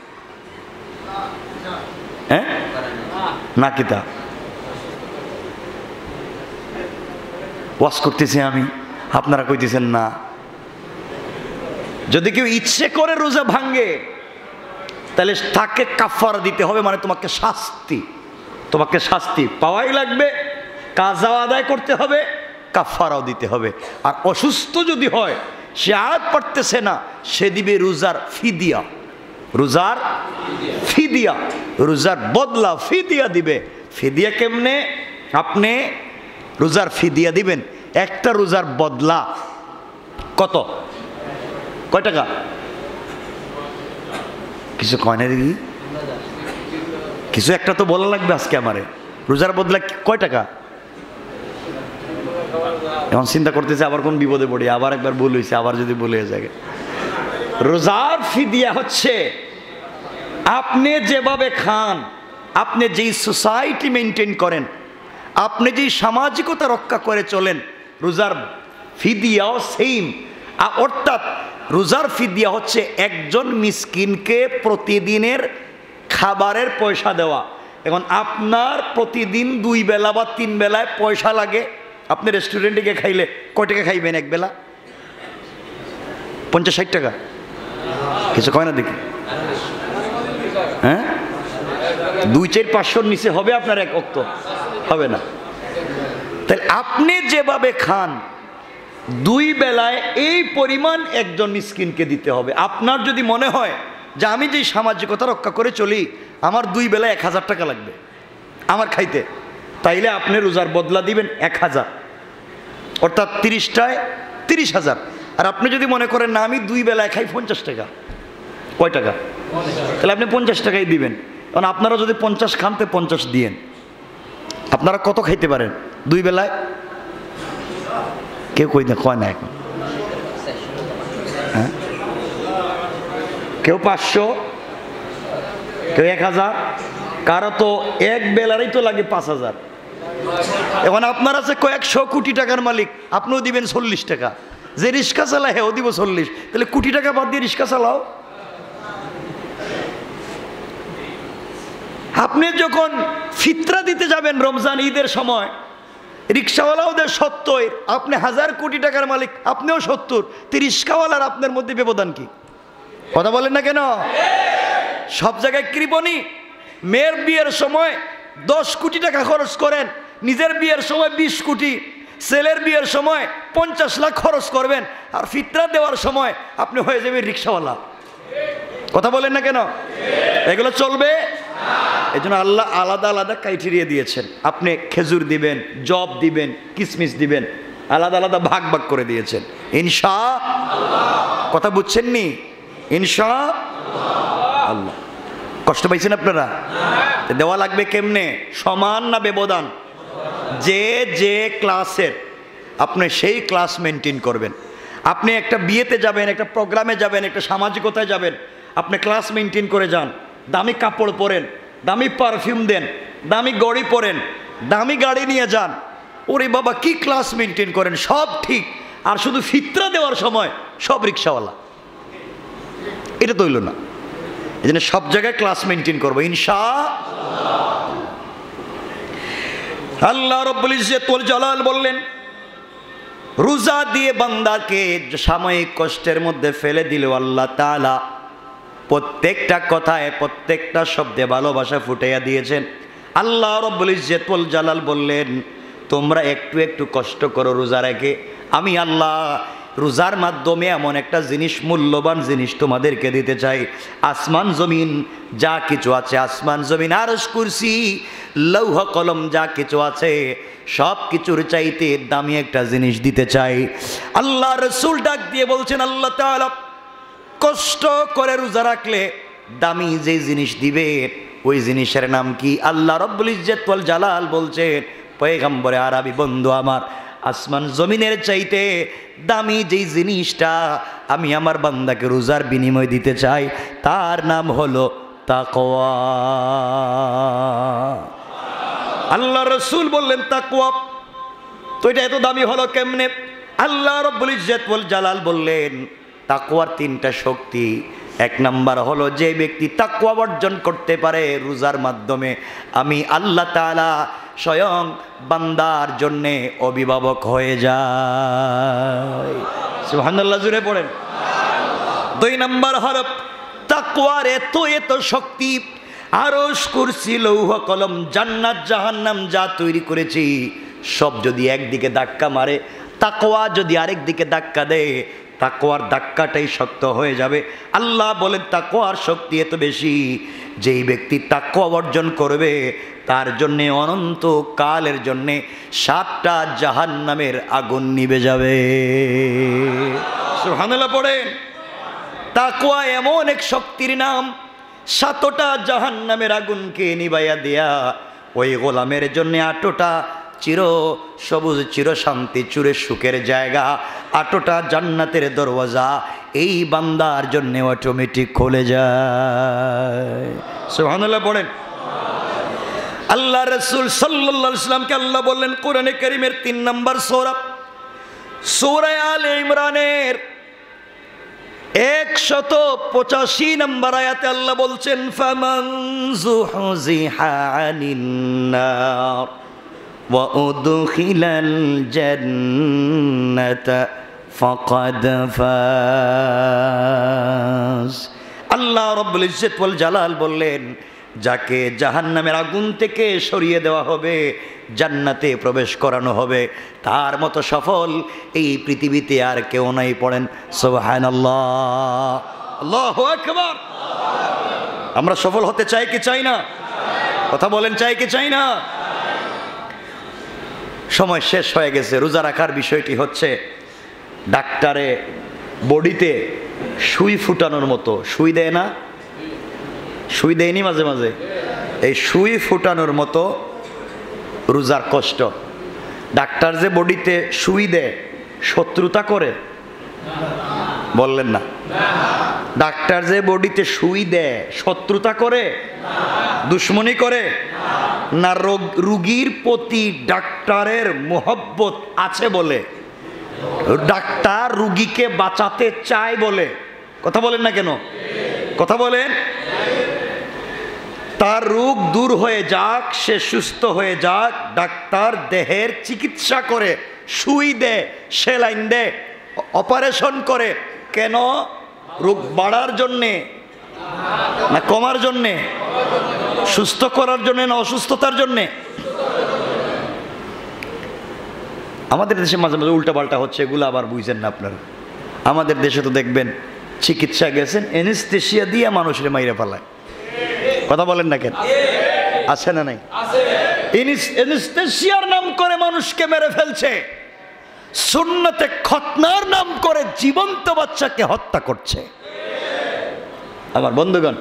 হ্যাঁ না কিতা ওয়াজ করতেছি আমি, আপনারা কইতেছেন না। যদি কেউ ইচ্ছে করে রোজা ভাঙ্গে তাহলে তাকে কাফারা দিতে হবে, মানে তোমাকে শাস্তি পাওয়াই লাগবে, কাজা আদায় করতে হবে, কাফারাও দিতে হবে। আর অসুস্থ যদি হয়, সে আর পারতেছে না, সে দিবে রোজার ফিদিয়া, রোজার বদলা ফিদিয়া দিবে। ফিদিয়া কেমনে? আপনি রোজার ফিদিয়া দিবেন, একটা রোজার বদলা কয় টাকা? কিছু কয় না দেখি, কিছু একটা তো বলা লাগবে আজকে আমারে। রোজার বদলা কয় টাকা? এখন চিন্তা করতেছে আবার কোন বিপদে পড়ি, আবার একবার ভুল হয়েছে, আবার যদি বলে যায়। রোজার ফিদিয়া হচ্ছে আপনি যেভাবে খান, আপনি যেই সোসাইটি মেনটেন করেন, আপনি যেই সামাজিকতা রক্ষা করে চলেন, রোজার ফিদিয়াও সেম। অর্থাৎ রোজার ফিদিয়া হচ্ছে একজন মিসকিনকে প্রতিদিনের খাবারের পয়সা দেওয়া। এখন আপনার প্রতিদিন 2 বেলা বা 3 বেলায় পয়সা লাগে। আপনি রেস্টুরেন্টে গিয়ে খাইলে কয় টাকা খাইবেন এক বেলা? 50-60 টাকা? কিছু কয় না দেখি, হ্যাঁ? 2-4-500 নিচে হবে আপনার এক অক্ত? হবে না। তাহলে আপনি যেভাবে খান 2 বেলায় এই পরিমাণ একজন মিসকিনকে দিতে হবে। আপনার যদি মনে হয় যে আমি যে সামাজিকতা রক্ষা করে চলি, আমার 2 বেলায় 1000 টাকা লাগবে আমার খাইতে, তাইলে আপনি রোজার বদলা দিবেন 1000, অর্থাৎ 30টায় 30,000। আর আপনি যদি মনে করেন না আমি 2 বেলায় খাই 50 টাকা, কয় টাকা? তাহলে আপনি 50 টাকাই দিবেন। কারণ আপনারা যদি 50 খানতে 50 দিয়েন, আপনারা কত খাইতে পারেন 2 বেলায়? কেউ কই না, কয় না এখন, হ্যাঁ? কেউ 500, কেউ 1000, কারো তো এক বেলারই তো লাগে 5000। এখন আপনার আছে কয়েকশো কোটি টাকার মালিক, আপনিও দিবেন 40 টাকা। যে রিক্সা চালায় হেও দিব 40, তাহলে কোটি টাকা বাদ দিয়ে রিক্সা চালাও। আপনি যখন ফিতরা দিতে যাবেন রমজান ঈদের সময়, রিক্সাওয়ালা ওদের 70, আপনি 1000 কোটি টাকার মালিক, আপনিও 70, তো রিক্সাওয়ালার আপনার মধ্যে ব্যবধান কি? কথা বলেন না কেন? সব জায়গায় কৃপণী। মেয়ের বিয়ের সময় 10 কোটি টাকা খরচ করেন, নিজের বিয়ের সময় 20 কোটি, ছেলের বিয়ের সময় 50 লাখ খরচ করবেন, আর ফিতরা দেওয়ার সময় আপনি হয়ে যাবেন রিক্সাওয়ালা। কথা বলেন না কেন? এগুলো চলবে? এই জন্য আল্লাহ আলাদা আলাদা ক্রাইটেরিয়া দিয়েছেন। আপনি খেজুর দিবেন, জব দিবেন, কিসমিস দিবেন, আলাদা আলাদা ভাগ ভাগ করে দিয়েছেন। ইনশাআল্লাহ। কথা বুঝছেন নি? ইনশাআল্লাহ। কষ্ট পাইছেন আপনারা? দেওয়া লাগবে কেমনে? সমান না ব্যবধান? যে যে ক্লাসের, আপনি সেই ক্লাস মেনটেন করবেন। আপনি একটা বিয়েতে যাবেন, একটা প্রোগ্রামে যাবেন, একটা সামাজিকতায় যাবেন, আপনি ক্লাস মেনটেন করে যান। দামি কাপড় পরেন, দামি পারফিউম দেন, দামি গড়ি পরেন, দামি গাড়ি নিয়ে যান। ওরে বাবা কি ক্লাস মেনটেন করেন, সব ঠিক। আর শুধু ফিতরা দেওয়ার সময় সব রিক্সাওয়ালা, এটা তো হইল না। এই জন্য সব জায়গায় ক্লাস মেনটেন করবো ইনশাআল্লাহ। আল্লাহ রাব্বুল ইজ্জত ওয়াল জালাল বললেন, রোজা দিয়ে বান্দাকে সাময়িক কষ্টের মধ্যে ফেলে দিলেও আল্লাহ তাআলা প্রত্যেকটা কথায়, প্রত্যেকটা শব্দে ভালোবাসা ফুটাইয়া দিয়েছেন। আল্লাহ রাব্বুল ইজ্জত ওয়াল জালাল বললেন, তোমরা একটু একটু কষ্ট করো রোজা রেখে, আমি আল্লাহ রোজার মাধ্যমে এমন একটা জিনিস, মূল্যবান জিনিস তোমাদেরকে দিতে চাই। আসমান জমিন যা কিছু আছে, আসমান জমিন আরশ কুরসি লৌহ কলম যা কিছু আছে, সব কিছুর চাইতে দামি একটা জিনিস দিতে চাই। আল্লাহ রাসূল ডাক দিয়ে বলছেন, আল্লাহ তাআলা কষ্ট করে রোজা রাখলে দামি যে জিনিস দিবে, ওই জিনিসের নাম কি? আল্লাহ রাব্বুল ইজ্জত ওয়াল জালাল বলছেন, পয়গম্বরে আরবি বন্ধু আমার, আসমান জমিনের চাইতে দামি যেই জিনিসটা আমি আমার বান্দাকে রোজার বিনিময় দিতে চাই, তার নাম হলো তাকওয়া। আল্লাহ রাসূল বললেন তাকওয়া। তো এটা এত দামি হলো কেমনে? আল্লাহ রাব্বুল ইজ্জত ওয়াল জালাল বললেন, তাকওয়ার 3টা শক্তি। 1 নাম্বার হলো, যে ব্যক্তি তাকওয়া অর্জন করতে পারে রোজার মাধ্যমে, আমি আল্লাহ তাআলা স্বয়ং বান্দার জন্যে অভিভাবক হয়ে যায়। সুবহানাল্লাহ, জুড়ে পড়েন। 2 নাম্বার হলো, তাকওয়ার এত এত শক্তি, আরশ কুরসি লৌহ কলম জান্নাত জাহান্নাম যা তৈরি করেছি, সব যদি একদিকে ধাক্কা মারে, তাকওয়া যদি আরেক দিকে ধাক্কা দেয়, তাকওয়ার ধাক্কাটাই শক্ত হয়ে যাবে। আল্লাহ বলেন, তাকওয়ার শক্তি এত বেশি, যেই ব্যক্তি তাকওয়া অর্জন করবে তার জন্যে অনন্ত কালের জন্যে 7টা জাহান্নামের আগুন নিভে যাবে। সুবহানাল্লাহ পড়েন। তাকওয়া এমন এক শক্তির নাম, 7টা জাহান্নামের আগুনকে নিভাইয়া দেয়া ওই গোলামের জন্য 8টা চির সবুজ, চির শান্তি, চির সুখের জায়গা, 8টা জান্নাতের দরওয়াজা এই বান্দার জন্য অটোমেটিক খুলে যায়। সুবহানাল্লাহ পড়েন। আল্লাহ রাসূল সাল্লাল্লাহু আলাইহি ওয়াসাল্লামকে আল্লাহ বললেন কোরআনে কারীমের 3 নম্বর সূরা সূরা আলে ইমরানের 185 নম্বর আয়াতে আল্লাহ বলছেন ফামান যুহজিহা আনিন নার ওয়া উদখিলাল জান্নাতা ফাকাদ ফাজ। আল্লাহ রাব্বুল ইজ্জত ওয়াল জালাল বললেন যাকে জাহান্নামের আগুন থেকে সরিয়ে দেওয়া হবে, জান্নাতে প্রবেশ করানো হবে, তার মতো সফল এই পৃথিবীতে আর কেউ নাই। পড়েন সুবহানাল্লাহ, আল্লাহু আকবার। আমরা সফল হতে চাই কি চাই না? কথা বলেন, চাই কি চাই না? সময় শেষ হয়ে গেছে। রোজা রাখার বিষয়টি হচ্ছে ডাক্তারে বডিতে সুই ফুটানোর মতো, সুই দেয় না? সুই দেয়নি মাঝে মাঝে? এই সুই ফুটানোর মতো রোজার কষ্ট। ডাক্তার যে বডিতে সুই দেয় শত্রুতা করে? বললেন না। ডাক্তার যে বডিতে সুই দেয় শত্রুতা করে, দুশ্মনী করে না? রোগীর প্রতি ডাক্তারের মোহব্বত আছে বলে, ডাক্তার রোগীকে বাঁচাতে চায় বলে। কথা বলেন না কেন? কথা বলেন। তার রোগ দূর হয়ে যাক, সে সুস্থ হয়ে যাক, ডাক্তার দেহের চিকিৎসা করে, সুই দেয়, সেলাইন দেয়, অপারেশন করে। কেন? রোগ বাড়ার জন্যে না কমার জন্যে? সুস্থ করার জন্যে না অসুস্থতার জন্যে? আমাদের দেশে মাঝে মাঝে উল্টাপাল্টা হচ্ছে, এগুলো আবার বুঝছেন না আপনারা। আমাদের দেশে তো দেখবেন চিকিৎসা গেছেন, অ্যানেস্থেসিয়া দিয়ে মানুষের মাইরে ফেলায়। কথা বলেন না কেন? আছে না নাই? অ্যানেস্থেসিয়ার নাম করে মানুষকে মেরে ফেলছে, সুন্নতে খতনার নাম করে জীবন্ত বাচ্চাকে হত্যা করছে। আমার বন্ধুগণ,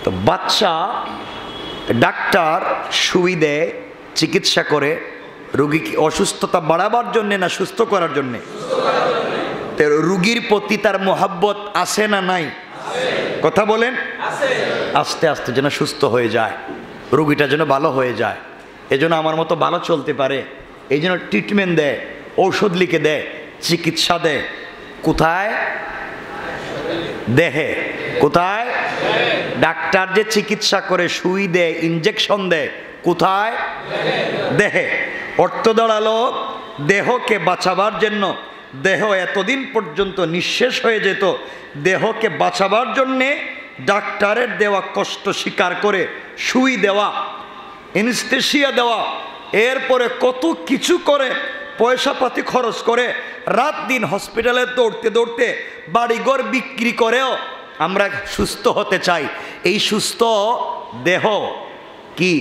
তো বাচ্চা ডাক্তার সুই দেয়, চিকিৎসা করে, রোগীকে অসুস্থতা বাড়াবার জন্যে না সুস্থ করার জন্যে? রোগীর প্রতি তার মোহাব্বত আছে না নাই? কথা বলেন। আস্তে আস্তে যেন সুস্থ হয়ে যায়, রোগীটা যেন ভালো হয়ে যায়, এজন্য আমার মতো ভালো চলতে পারে, এই জন্য ট্রিটমেন্ট দেয়, ঔষধ লিখে দেয়, চিকিৎসা দেয়। কোথায়? দেহে। কোথায়? ডাক্তার যে চিকিৎসা করে, সুই দেয়, ইনজেকশন দেয়, কোথায়? দেহে। অর্থ দাঁড়ালো দেহকে বাঁচাবার জন্য, দেহ এতদিন পর্যন্ত নিঃশেষ হয়ে যেত, দেহকে বাঁচাবার জন্যে ডাক্তারের দেওয়া কষ্ট স্বীকার করে সুই দেওয়া, অ্যানেস্থেসিয়া দেওয়া, এরপরে কত কিছু করে, পয়সাপাতি খরচ করে, রাত দিন হসপিটালে দৌড়তে দৌড়তে বাড়িঘর বিক্রি করেও আমরা সুস্থ হতে চাই। এই সুস্থ দেহ কি?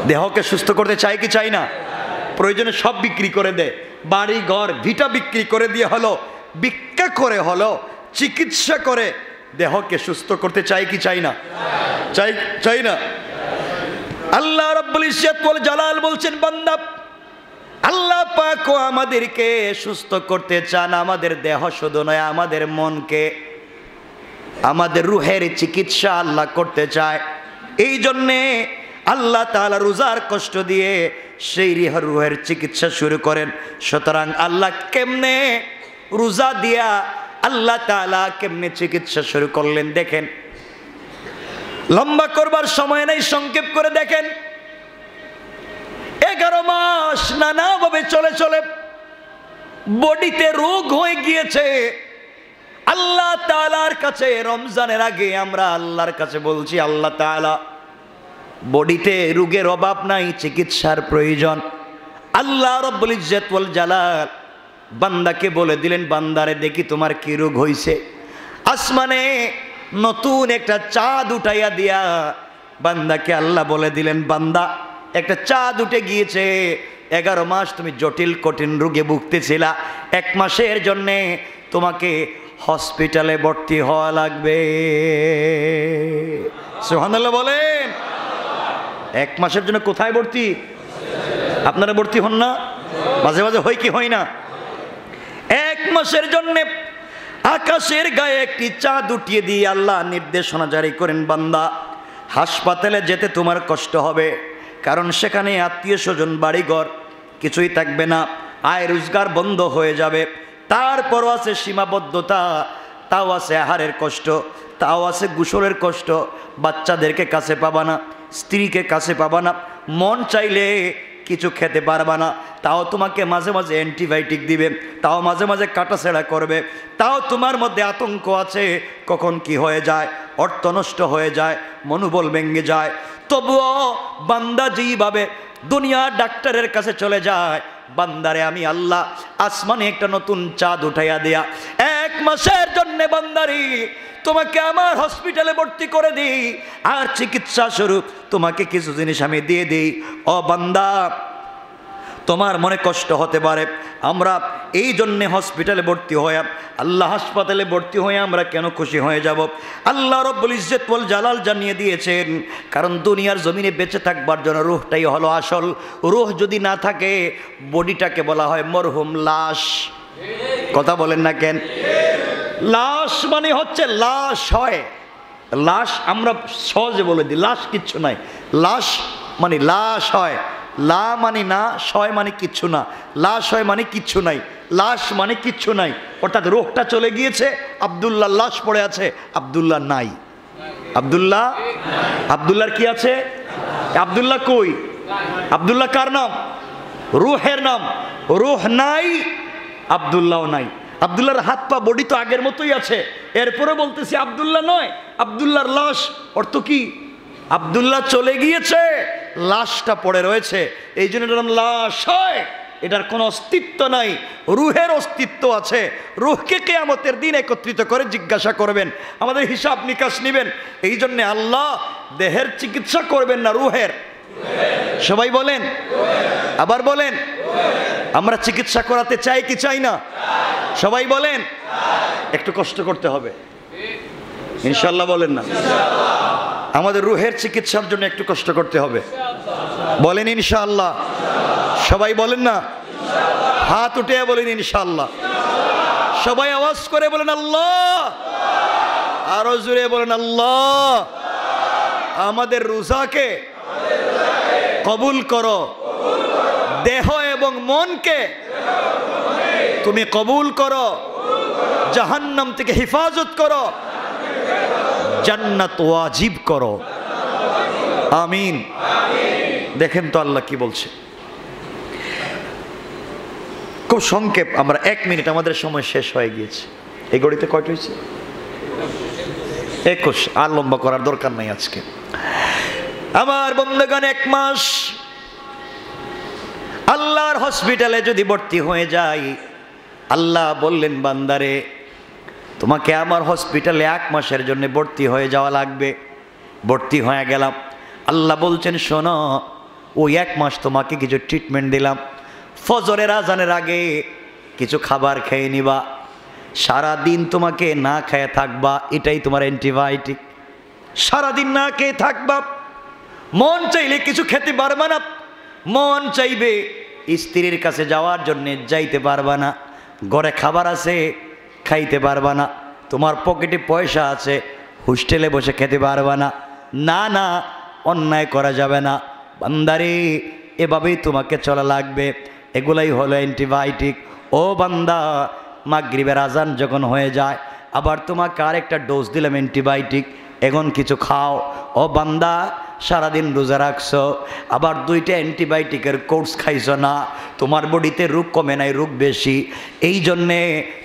দেহকে সুস্থ করতে চাই কি চাই না? প্রয়োজনে সব বিক্রি করে দেয়, বাড়ি ঘর ভিটা বিক্রি করে দিয়ে হলো, ভিক্ষা করে হলো, চিকিৎসা করে দেহকে সুস্থ করতে চাই কি চাই না? চাই, চাই না? আল্লাহ রাব্বুল ইজ্জত ওয়াল জালাল বলছেন বান্দা, আল্লাহ পাক আমাদেরকে সুস্থ করতে চান। আমাদের দেহ শুধু নয়, আমাদের মনকে, আমাদের রুহের চিকিৎসা আল্লাহ করতে চায়। এই জন্যে আল্লাহ তাআলা রোজার কষ্ট দিয়ে সেই রুহের চিকিৎসা শুরু করেন। সুতরাং আল্লাহ কেমনে রোজা দিয়া আল্লাহ তাআলা কেমনে চিকিৎসা শুরু করলেন দেখেন। লম্বা করবার সময় নেই, সংক্ষেপ করে দেখেন। 11 মাস নানাভাবে চলে চলে বডিতে রোগ হয়ে গিয়েছে। আল্লাহ তাআলার কাছে রমজানের আগে আমরা আল্লাহর কাছে বলছি, আল্লাহ তাআলা বডিতে রোগের অভাব নাই, চিকিৎসার প্রয়োজন। আল্লাহ রাব্বুল ইজ্জত ওয়াল জালাল বান্দাকে বলে দিলেন, বান্দারে দেখি তোমার কি রোগ হইছে। আসমানে নতুন একটা চাঁদ উঠাইয়া দিয়া বান্দাকে আল্লাহ বলে দিলেন, বান্দা একটা চাঁদ উঠে গিয়েছে। 11 মাস তুমি জটিল কঠিন রোগে ভুগতেছিলা, 1 মাসের জন্যে তোমাকে হসপিটালে ভর্তি হওয়া লাগবে। সুবহানাল্লাহ বলেন। 1 মাসের জন্য কোথায় ভর্তি? আপনারা ভর্তি হন না? মাঝে মাঝে হয় কি হয় না? 1 মাসের জন্য আকাশের গায়ে একটি চাঁদ উঠিয়ে দিয়ে আল্লাহ নির্দেশনা জারি করেন, বান্দা হাসপাতালে যেতে তোমার কষ্ট হবে, কারণ সেখানে আত্মীয় স্বজন বাড়িঘর কিছুই থাকবে না, আয় রোজগার বন্ধ হয়ে যাবে। তারপরও আছে সীমাবদ্ধতা, তাও আছে আহারের কষ্ট, তাও আছে গোসলের কষ্ট, বাচ্চাদেরকে কাছে পাবা না, স্ত্রীকে কাছে পাবা না, মন চাইলে কিছু খেতে পারবা না, তাও তোমাকে মাঝে মাঝে অ্যান্টিবায়োটিক দিবে, তাও মাঝে মাঝে কাটাছেড়া করবে, তাও তোমার মধ্যে আতঙ্ক আছে কখন কি হয়ে যায়, অর্থ নষ্ট হয়ে যায়, মনোবল ভেঙে যায়। তবুও বান্দা যেইভাবে দুনিয়ার ডাক্তারের কাছে চলে যায়, বান্দারে আমি আল্লাহ আসমানে একটা নতুন চাঁদ উঠাইয়া দেয়া 1 মাসের জন্যে বান্দারি তোমাকে আমার হসপিটালে ভর্তি করে দিই, আর চিকিৎসা স্বরূপ তোমাকে কিছু জিনিস আমি দিয়ে দিই। ও বান্দা, তোমার মনে কষ্ট হতে পারে, আমরা এই জন্যে হসপিটালে ভর্তি হয়ে, আল্লাহ হাসপাতালে ভর্তি হয়ে আমরা কেন খুশি হয়ে যাব? আল্লাহ রব্বুল ইজ্জত ওয়াল জালাল জানিয়ে দিয়েছেন, কারণ দুনিয়ার জমিনে বেঁচে থাকবার জন্য রূহটাই হলো আসল। রূহ যদি না থাকে, বডিটাকে বলা হয় মরহুম লাশ। কথা বলেন না কেন? লাশ মানে হচ্ছে লাশ হয়, লাশ আমরা সহজে বলে দিই, লাশ কিচ্ছু নাই। লাশ মানে লাশ হয়, লা মানে না, শয় মানে কিচ্ছু না, লাশ হয় মানে কিচ্ছু নাই, লাশ মানে কিচ্ছু নাই, অর্থাৎ রোগটা চলে গিয়েছে, আব্দুল্লাহ লাশ পড়ে আছে, আব্দুল্লাহ নাই। আব্দুল্লাহ, আব্দুল্লাহর কি আছে? আব্দুল্লাহ কই? আব্দুল্লাহ কার নাম? রুহের নাম। রুহ নাই, আব্দুল্লাহ নাই। আব্দুল্লাহর হাত পা বডি তো আগের মতোই আছে, এরপরে বলতেছি আব্দুল্লাহ নয়, আব্দুল্লাহর লাশ। অর্থ কি? আব্দুল্লাহ চলে গিয়েছে, লাশটা পড়ে রয়েছে, এই জন্য এটার নাম লাশ হয়। এটার কোনো অস্তিত্ব নাই, রুহের অস্তিত্ব আছে। রুহকে কিয়ামতের দিন একত্রিত করে জিজ্ঞাসা করবেন, আমাদের হিসাব নিকাশ নেবেন। এই জন্যে আল্লাহ দেহের চিকিৎসা করবেন না, রুহের। সবাই বলেন, আবার বলেন। আমরা চিকিৎসা করাতে চাই কি চাই না? সবাই বলেন। একটু কষ্ট করতে হবে ইনশাল্লাহ, বলেন না? আমাদের রুহের চিকিৎসার জন্য একটু কষ্ট করতে হবে, বলেন ইনশাআল্লাহ। সবাই বলেন না? হাত উঠে বলেন ইনশাআল্লাহ। সবাই আওয়াজ করে বলেন আল্লাহ, আরো জোরে বলেন আল্লাহ। আমাদের রোজাকে কবুল করো, দেহ এবং মনকে তুমি কবুল করো, জাহান্নাম থেকে হেফাজত করো, জান্নাত ওয়াজিব করো, আমিন। দেখেন তো আল্লাহ কি বলছে, খুব সংক্ষেপ। আমরা 1 মিনিট, আমাদের সময় শেষ হয়ে গিয়েছে। এই ঘড়িতে কয়টা হয়েছে? 21। আর লম্বা করার দরকার নাই আজকে। আমার বন্ধুগণ, 1 মাস আল্লাহর হসপিটালে যদি ভর্তি হয়ে যাই, আল্লাহ বললেন বান্দারে তোমাকে আমার হসপিটালে 1 মাসের জন্য ভর্তি হয়ে যাওয়া লাগবে। ভর্তি হয়ে গেলাম। আল্লাহ বলছেন শোনো, ওই 1 মাস তোমাকে কিছু ট্রিটমেন্ট দিলাম। ফজরের আজানের আগে কিছু খাবার খেয়ে নিবা, সারাদিন তোমাকে না খেয়ে থাকবা, এটাই তোমার অ্যান্টিবায়োটিক। সারাদিন না খেয়ে থাকবা, মন চাইলে কিছু খেতে পারবা না, মন চাইবে স্ত্রীর কাছে যাওয়ার জন্য যাইতে পারবা না, ঘরে খাবার আছে খাইতে পারবা না, তোমার পকেটে পয়সা আছে হোস্টেলে বসে খেতে পারবা না। না না, অন্যায় করা যাবে না বান্দারে, এভাবেই তোমাকে চলা লাগবে। এগুলাই হলো অ্যান্টিবায়োটিক। ও বান্দা, মাগরিবের আজান যখন হয়ে যায়, আবার তোমাকে আরেকটা ডোজ দিলাম অ্যান্টিবায়োটিক, এখন কিছু খাও। ও বান্দা, সারাদিন রোজা রাখছো, আবার 2টা অ্যান্টিবায়োটিকের কোর্স খাইছো না, তোমার বডিতে রোগ কমে নাই, রোগ বেশি, এই জন্যে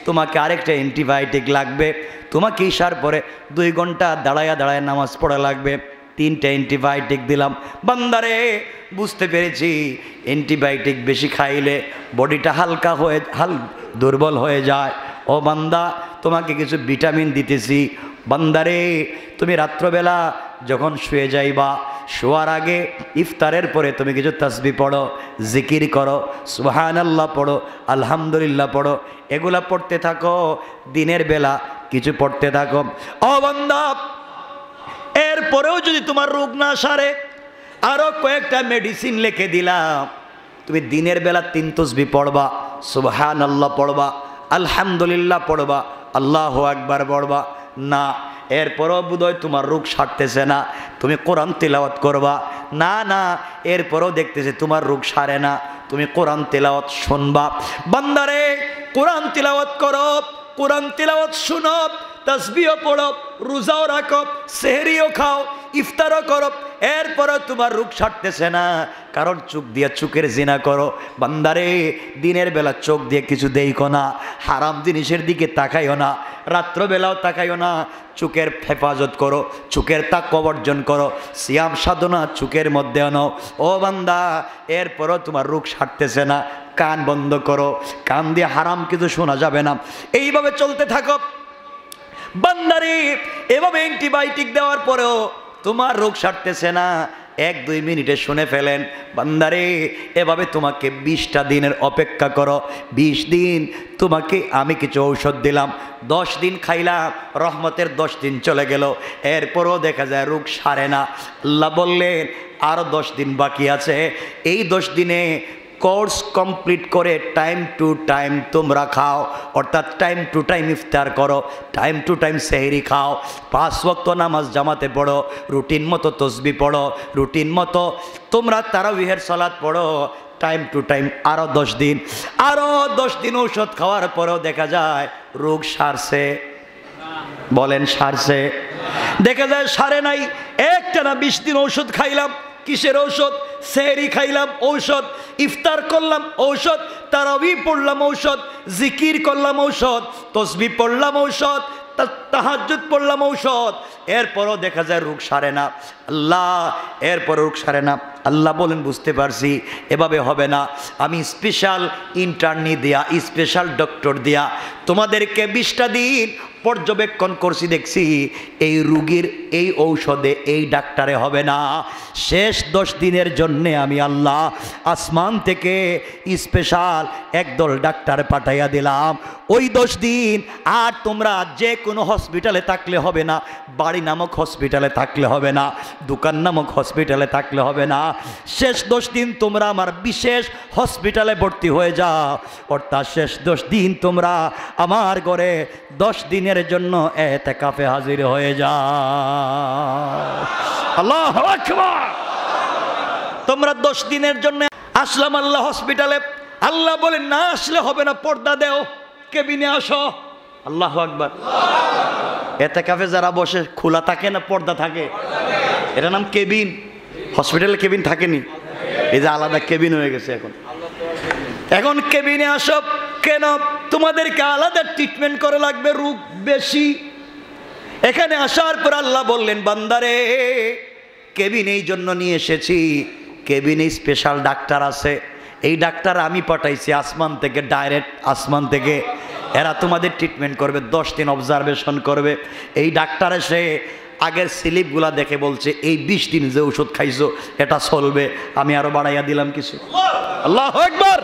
তোমাকে আরেকটা অ্যান্টিবায়োটিক লাগবে। তোমাকে ইশার পরে 2 ঘন্টা দাঁড়ায়া দাঁড়ায় নামাজ পড়া লাগবে। 3টা অ্যান্টিবায়োটিক দিলাম। বান্দারে, বুঝতে পেরেছি অ্যান্টিবায়োটিক বেশি খাইলে বডিটা হালকা হয়ে দুর্বল হয়ে যায়। ও বান্দা, তোমাকে কিছু ভিটামিন দিতেছি। বান্দারে, তুমি রাত্রবেলা যখন শুয়ে যাইবা, শোয়ার আগে ইফতারের পরে তুমি কিছু তাসবিহ পড়ো, জিকির করো, সুবহানাল্লাহ পড়ো, আলহামদুলিল্লাহ পড়ো, এগুলা পড়তে থাকো। দিনের বেলা কিছু পড়তে থাকো। ও বান্দা, এরপরেও যদি তোমার রোগ না সারে, আরো কয়েকটা মেডিসিন লিখে দিলাম। তুমি দিনের বেলা 3 তাসবিহ পড়বা, সুবহানাল্লাহ পড়বা, আলহামদুলিল্লাহ পড়বা, আল্লাহু আকবার বলবা না, এরপরও বোধহয় তোমার রোগ সারতেছে না, তুমি কোরআন তিলাওয়াত করবা না, না এরপরও দেখতেছে তোমার রোগ সারে না, তুমি কোরআন তিলাওয়াত শুনবা। বান্দারে কোরআন তিলাওয়াত করো, কোরআন তিলাওয়াত শুনো, তাসবিহও পড়ো, রোজাও রাখো, সেহরিও খাও, ইফতারও করো, এরপরও তোমার রোগ সারতেছে না, কারণ চোখ দিয়ে চোখের জিনা করো। বান্দারে দিনের বেলা চোখ দিয়ে কিছু দেখো না, হারাম জিনিসের দিকে তাকাইও না, রাত্রবেলাও তাকাইও না, চোখের হেফাজত করো, চোখের তাকওয়া অর্জন করো, সিয়াম সাধনা চোখের মধ্যে আনো। ও বান্দা এরপরও তোমার রোগ সারতেছে না, কান বন্ধ করো, কান দিয়ে হারাম কিছু শোনা যাবে না, এইভাবে চলতে থাকো। বান্দারে এভাবে অ্যান্টিবায়োটিক দেওয়ার পরেও তোমার রোগ সারতেছে না, 1-2 মিনিটে শুনে ফেলেন। বান্দারে এভাবে তোমাকে 20টা দিনের অপেক্ষা করো, 20 দিন তোমাকে আমি কিছু ঔষধ দিলাম, 10 দিন খাইলাম, রহমতের 10 দিন চলে গেল, এরপরও দেখা যায় রোগ সারে না। আল্লাহ বললেন আরও 10 দিন বাকি আছে, এই 10 দিনে কোর্স কমপ্লিট করে টাইম টু টাইম তোমরা খাও, অর্থাৎ টাইম টু টাইম ইফতার করো, টাইম টু টাইম সেহরি খাও, 5 ওয়াক্ত নামাজ জামাতে পড়ো, রুটিন মতো তসবি পড়ো, রুটিন মতো তোমরা তারাবিহের সালাত পড়ো, টাইম টু টাইম। আরও 10 দিন, আরও 10 দিন ঔষধ খাওয়ার পরেও দেখা যায় রোগ সারছে, বলেন সারছে? দেখা যায় সারে নাই। একটানা 20 দিন ঔষধ খাইলাম, কিসের ঔষধ? সেহরি খাইলাম ঔষধ, ইফতার করলাম ঔষধ, তারাবি পড়লাম ঔষধ, জিকির করলাম ঔষধ, তসবি পড়লাম ঔষধ, তাহাজ্জুদ পড়লাম ঔষধ, এরপরও দেখা যায় রোগ সারে না। আল্লাহ এরপর রোগ সারে না। আল্লাহ বলেন বুঝতে পারছি এভাবে হবে না, আমি স্পেশাল ইন্টার্নি দিয়া, স্পেশাল ডক্টর দিয়া তোমাদেরকে 20টা দিন পর্যবেক্ষণ করছি, দেখছি এই রুগীর এই ঔষধে এই ডাক্তারে হবে না। শেষ 10 দিনের জন্যে আমি আল্লাহ আসমান থেকে স্পেশাল একদল ডাক্তার পাঠাইয়া দিলাম। ওই 10 দিন আর তোমরা যে কোনো হসপিটালে থাকলে হবে না, বাড়ি নামক হসপিটালে থাকলে হবে না, দোকান নামক হসপিটালে থাকলে হবে না, শেষ 10 দিন তোমরা আমার বিশেষ হসপিটালে ভর্তি হয়ে যাও, অর্থাৎ শেষ 10 দিন তোমরা আমার ঘরে 10 দিনের জন্য এতেকাফে হাজির হয়ে যাও। আল্লাহু আকবার। তোমরা 10 দিনের জন্য আসলাম আল্লাহ হসপিটালে, আল্লাহ বলেন না আসলে হবে না, পর্দা দেও, কেবিনে আসো। আল্লাহু আকবার। এতেকাফে যারা বসে খোলা থাকে না পর্দা থাকে, এটা নাম কেবিন। হসপিটালে কেবিন থাকেনি, এই যে আলাদা কেবিন হয়ে গেছে এখন। এখন কেবিনে আসো কেন? তোমাদেরকে আলাদা ট্রিটমেন্ট করা লাগবে, রোগ বেশি। এখানে আসার পর আল্লাহ বললেন বান্দারে কেবিন এই জন্য নিয়ে এসেছি, কেবিনে স্পেশাল ডাক্তার আছে, এই ডাক্তার আমি পাঠাইছি আসমান থেকে, ডাইরেক্ট আসমান থেকে, এরা তোমাদের ট্রিটমেন্ট করবে, 10 দিন অবজারভেশন করবে। এই ডাক্তার এসে আগের স্লিপগুলা দেখে বলছে এই 20 দিন যে ওষুধ খাইছো এটা চলবে, আমি আরো বাড়াইয়া দিলাম কিছু। আল্লাহু আকবার।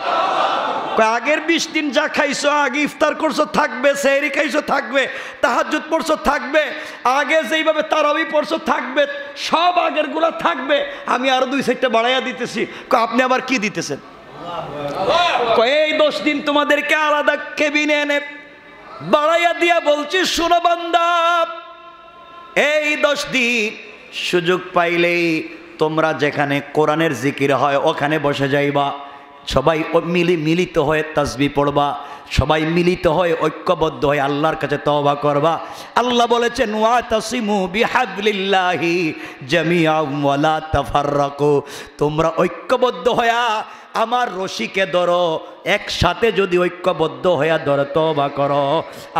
আগের 20 দিন যা খাইছো, আগে ইফতার করছো থাকবে, সেহরি খাইছো থাকবে, তাহাজ্জুদ পড়ছো থাকবে, আগে যেইভাবে তারাবি পড়ছো থাকবে, সব আগের গুলা থাকবে, আমি আরো 2-4টা বাড়াইয়া দিতেছি। আপনি আবার কি দিতেছেন? এই 10 দিন তোমাদেরকে আলাদা কেবিনে এনে বাড়াইয়া দিয়া বলছি শোনো বান্দা, এই 10 দিন সুযোগ পাইলেই তোমরা যেখানে কোরআনের জিকির হয় ওখানে বসে যাইবা, সবাই মিলিত হয়ে তাসবিহ পড়বা, সবাই মিলিত হয়ে ঐক্যবদ্ধ হয়ে আল্লাহর কাছে তওবা করবা। আল্লাহ বলেছেন ওয়াতাসিমু বিহাবলিল্লাহি জামিআন ওয়া লা তাফাররাকু, তোমরা ঐক্যবদ্ধ হয়ে আমার রশিকে ধরো, একসাথে যদি ঐক্যবদ্ধ হয়ে ধরো তওবা করো,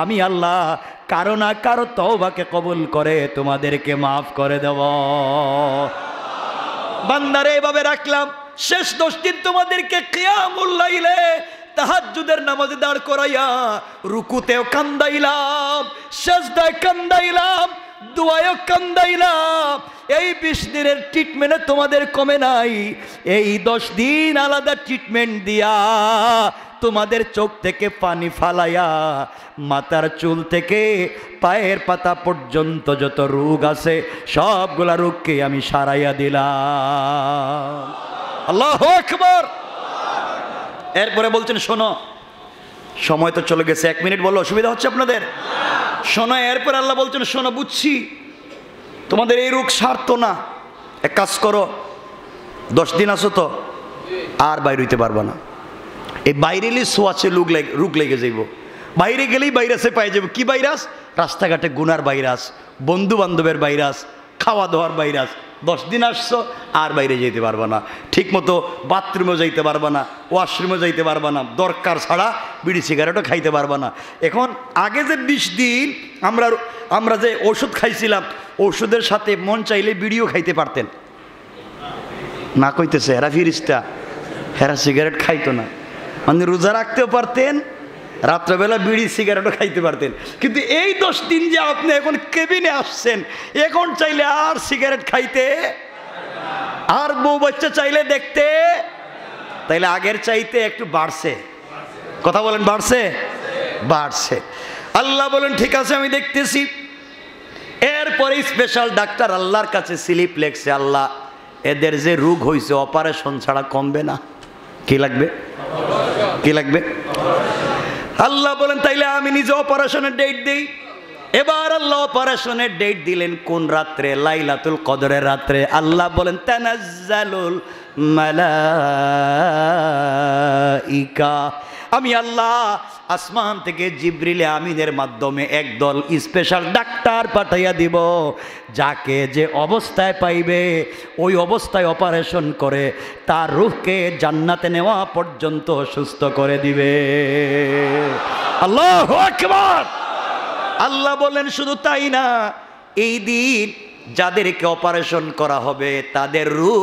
আমি আল্লাহ কারো না কারো তওবাকে কবুল করে তোমাদেরকে মাফ করে দেব। বান্দারে এভাবে রাখলাম, শেষ 10 দিন তোমাদেরকে কিয়ামুল লাইলে তাহাজ্জুদের নামাজে দাঁড় করাইয়া রুকুতেও কান্দাইলাম, সিজদায় কান্দাইলাম, দোয়ায়ও কান্দাইলাম। এই 20 দিনের ট্রিটমেন্টে তোমাদের কমে নাই, এই 10 দিন আলাদা ট্রিটমেন্ট দিয়া তোমাদের চোখ থেকে পানি ফালাইয়া মাথার চুল থেকে পায়ের পাতা পর্যন্ত যত রোগ আছে সবগুলা রোগকে আমি সারাইয়া দিলাম। আল্লাহু আকবার। এরপরে বলছেন শোনো, সময় তো চলে গেছে, 1 মিনিট বলো, অসুবিধা হচ্ছে আপনাদের? শোনো, এরপর আল্লাহ বলছেন শোনো, বুঝছি তোমাদের এই রোগ সারতো না, এক কাজ করো, 10 দিন আসো তো আর বাইরে হইতে পারবা না। এই বাইরে এলে সোয়াচে রোগ লেগে যাইব, বাইরে গেলেই ভাইরাসে পাই যাব। কি ভাইরাস? রাস্তাঘাটে গুনার ভাইরাস, বন্ধু বান্ধবের ভাইরাস, খাওয়া দাওয়ার ভাইরাস। 10 দিন আসছো আর বাইরে যেতে পারবা না, ঠিক মতো বাথরুমেও যাইতে পারবা না, ওয়াশরুমেও যাইতে পারবা না, দরকার ছাড়া বিড়ি সিগারেটও খাইতে পারবা না। এখন আগে যে 20 দিন আমরা যে ওষুধ খাইছিলাম, ওষুধের সাথে মন চাইলে বিড়িও খাইতে পারতেন না। কইতেছে হেরা ফিরিস্তা, হেরা সিগারেট খাইতো না, মানে রোজা রাখতেও পারতেন, রাত্রবেলা বিড়ি সিগারেটও খাইতে পারতেন। কিন্তু এই 10 দিন যে আপনি এখন কেবিনে আসছেন, এখন চাইলে আর সিগারেট খাইতে, আর বউ বাচ্চা চাইলে দেখতে, তাইলে আগের চাইতে একটু বাড়ছে। কথা বলেন, বাড়ছে? বাড়ছে। আল্লাহ বলেন ঠিক আছে আমি দেখতেছি। এরপরে স্পেশাল ডাক্তার আল্লাহর কাছে স্লিপ লেখছে, আল্লাহ এদের যে রোগ হয়েছে অপারেশন ছাড়া কমবে না। কি লাগবে? কি লাগবে? আল্লাহ বলেন তাইলে আমি নিজে অপারেশনের ডেট দেই। এবার আল্লাহ অপারেশনের ডেট দিলেন কোন রাত্রে? লাইলাতুল কদরের রাত্রে। আল্লাহ বলেন তানাজ্জালুল মালাইকা, আমি আল্লাহ আসমান থেকে জিবরিল আমিনের মাধ্যমে একদল স্পেশাল ডাক্তার পাঠাইয়া দিব, যাকে যে অবস্থায় পাইবে ওই অবস্থায় অপারেশন করে তার রূহকে জান্নাতে নেওয়া পর্যন্ত সুস্থ করে দিবে। আল্লাহু আকবার। আল্লাহ বলেন শুধু তাই না, এই দিন যাদেরকে অপারেশন করা হবে তাদের রূহ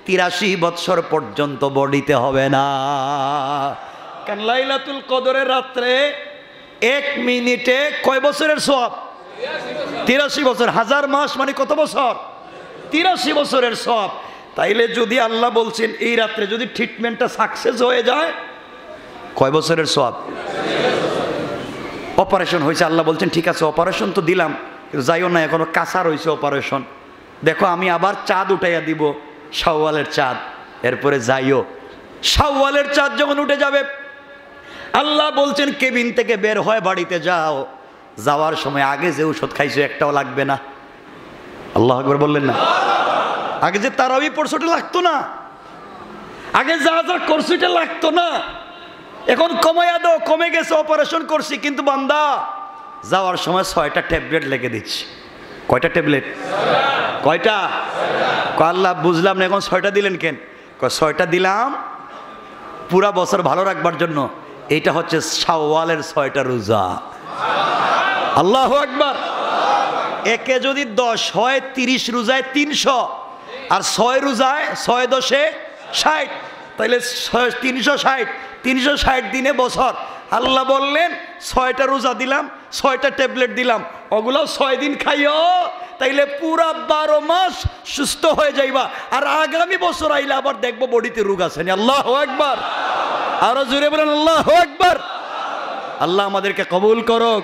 83 বৎসর পর্যন্ত বডিতে হবে না। কারণ লাইলাতুল কদরের রাত্রে 1 মিনিটে কয় বছরের সওয়াব? 83 বছর। 1000 মাস মানে কত বছর? 83 বছরের সওয়াব। তাইলে যদি আল্লাহ বলছেন এই রাত্রে যদি ট্রিটমেন্টটা সাকসেস হয়ে যায়, কয় বছরের সওয়াব? অপারেশন হয়েছে, আল্লাহ বলছেন ঠিক আছে অপারেশন তো দিলাম, যাইও না, এখনো কাঁচা রয়েছে অপারেশন। দেখো আমি আবার চাঁদ উঠাইয়া দিব, শাওয়ালের চাঁদ, এরপরে যাইও। শাওয়ালের চাঁদ যখন উঠে যাবে, আল্লাহ বলছেন কেবিন থেকে বের হয় বাড়িতে যাও, যাওয়ার সময় আগে যে ওষুধ খাইছো একটাও লাগবে না। আল্লাহ আকবার বললেন না? আগে যে তারাবি পড়ছো ওটা লাগতো না, আগে যা যা করছো এটা লাগতো না, এখন কমাইয়া দাও, কমে গেছে, অপারেশন করছি। কিন্তু বান্দা যাওয়ার সময় 6টা ট্যাবলেট লিখে দিচ্ছি। কয়টা ট্যাবলেট? কয়টা? আল্লাহ বুঝলাম না, এখন 6টা দিলেন কেন? 6টা দিলাম পুরা বছর ভালো রাখবার জন্য। এইটা হচ্ছে শাওয়ালের 6টা রোজা। আল্লাহু আকবার। একে যদি 10 হয়, 30 রোজায় 300, আর 6 রোজায় 6 10 60, তাইলে 360, 360 দিনে বছর। আল্লাহ বললেন 6টা রোজা দিলাম, 6টা ট্যাবলেট দিলাম, ওগুলো 6 দিন খাইও, তাইলে পুরা 12 মাস সুস্থ হয়ে যাইবা। আর আগামী বছর আইলে আবার দেখবো বডিতে রোগ আছে। আল্লাহু আকবার। আরো জোরে বলেন আল্লাহু আকবার। আল্লাহ আমাদেরকে কবুল করুক।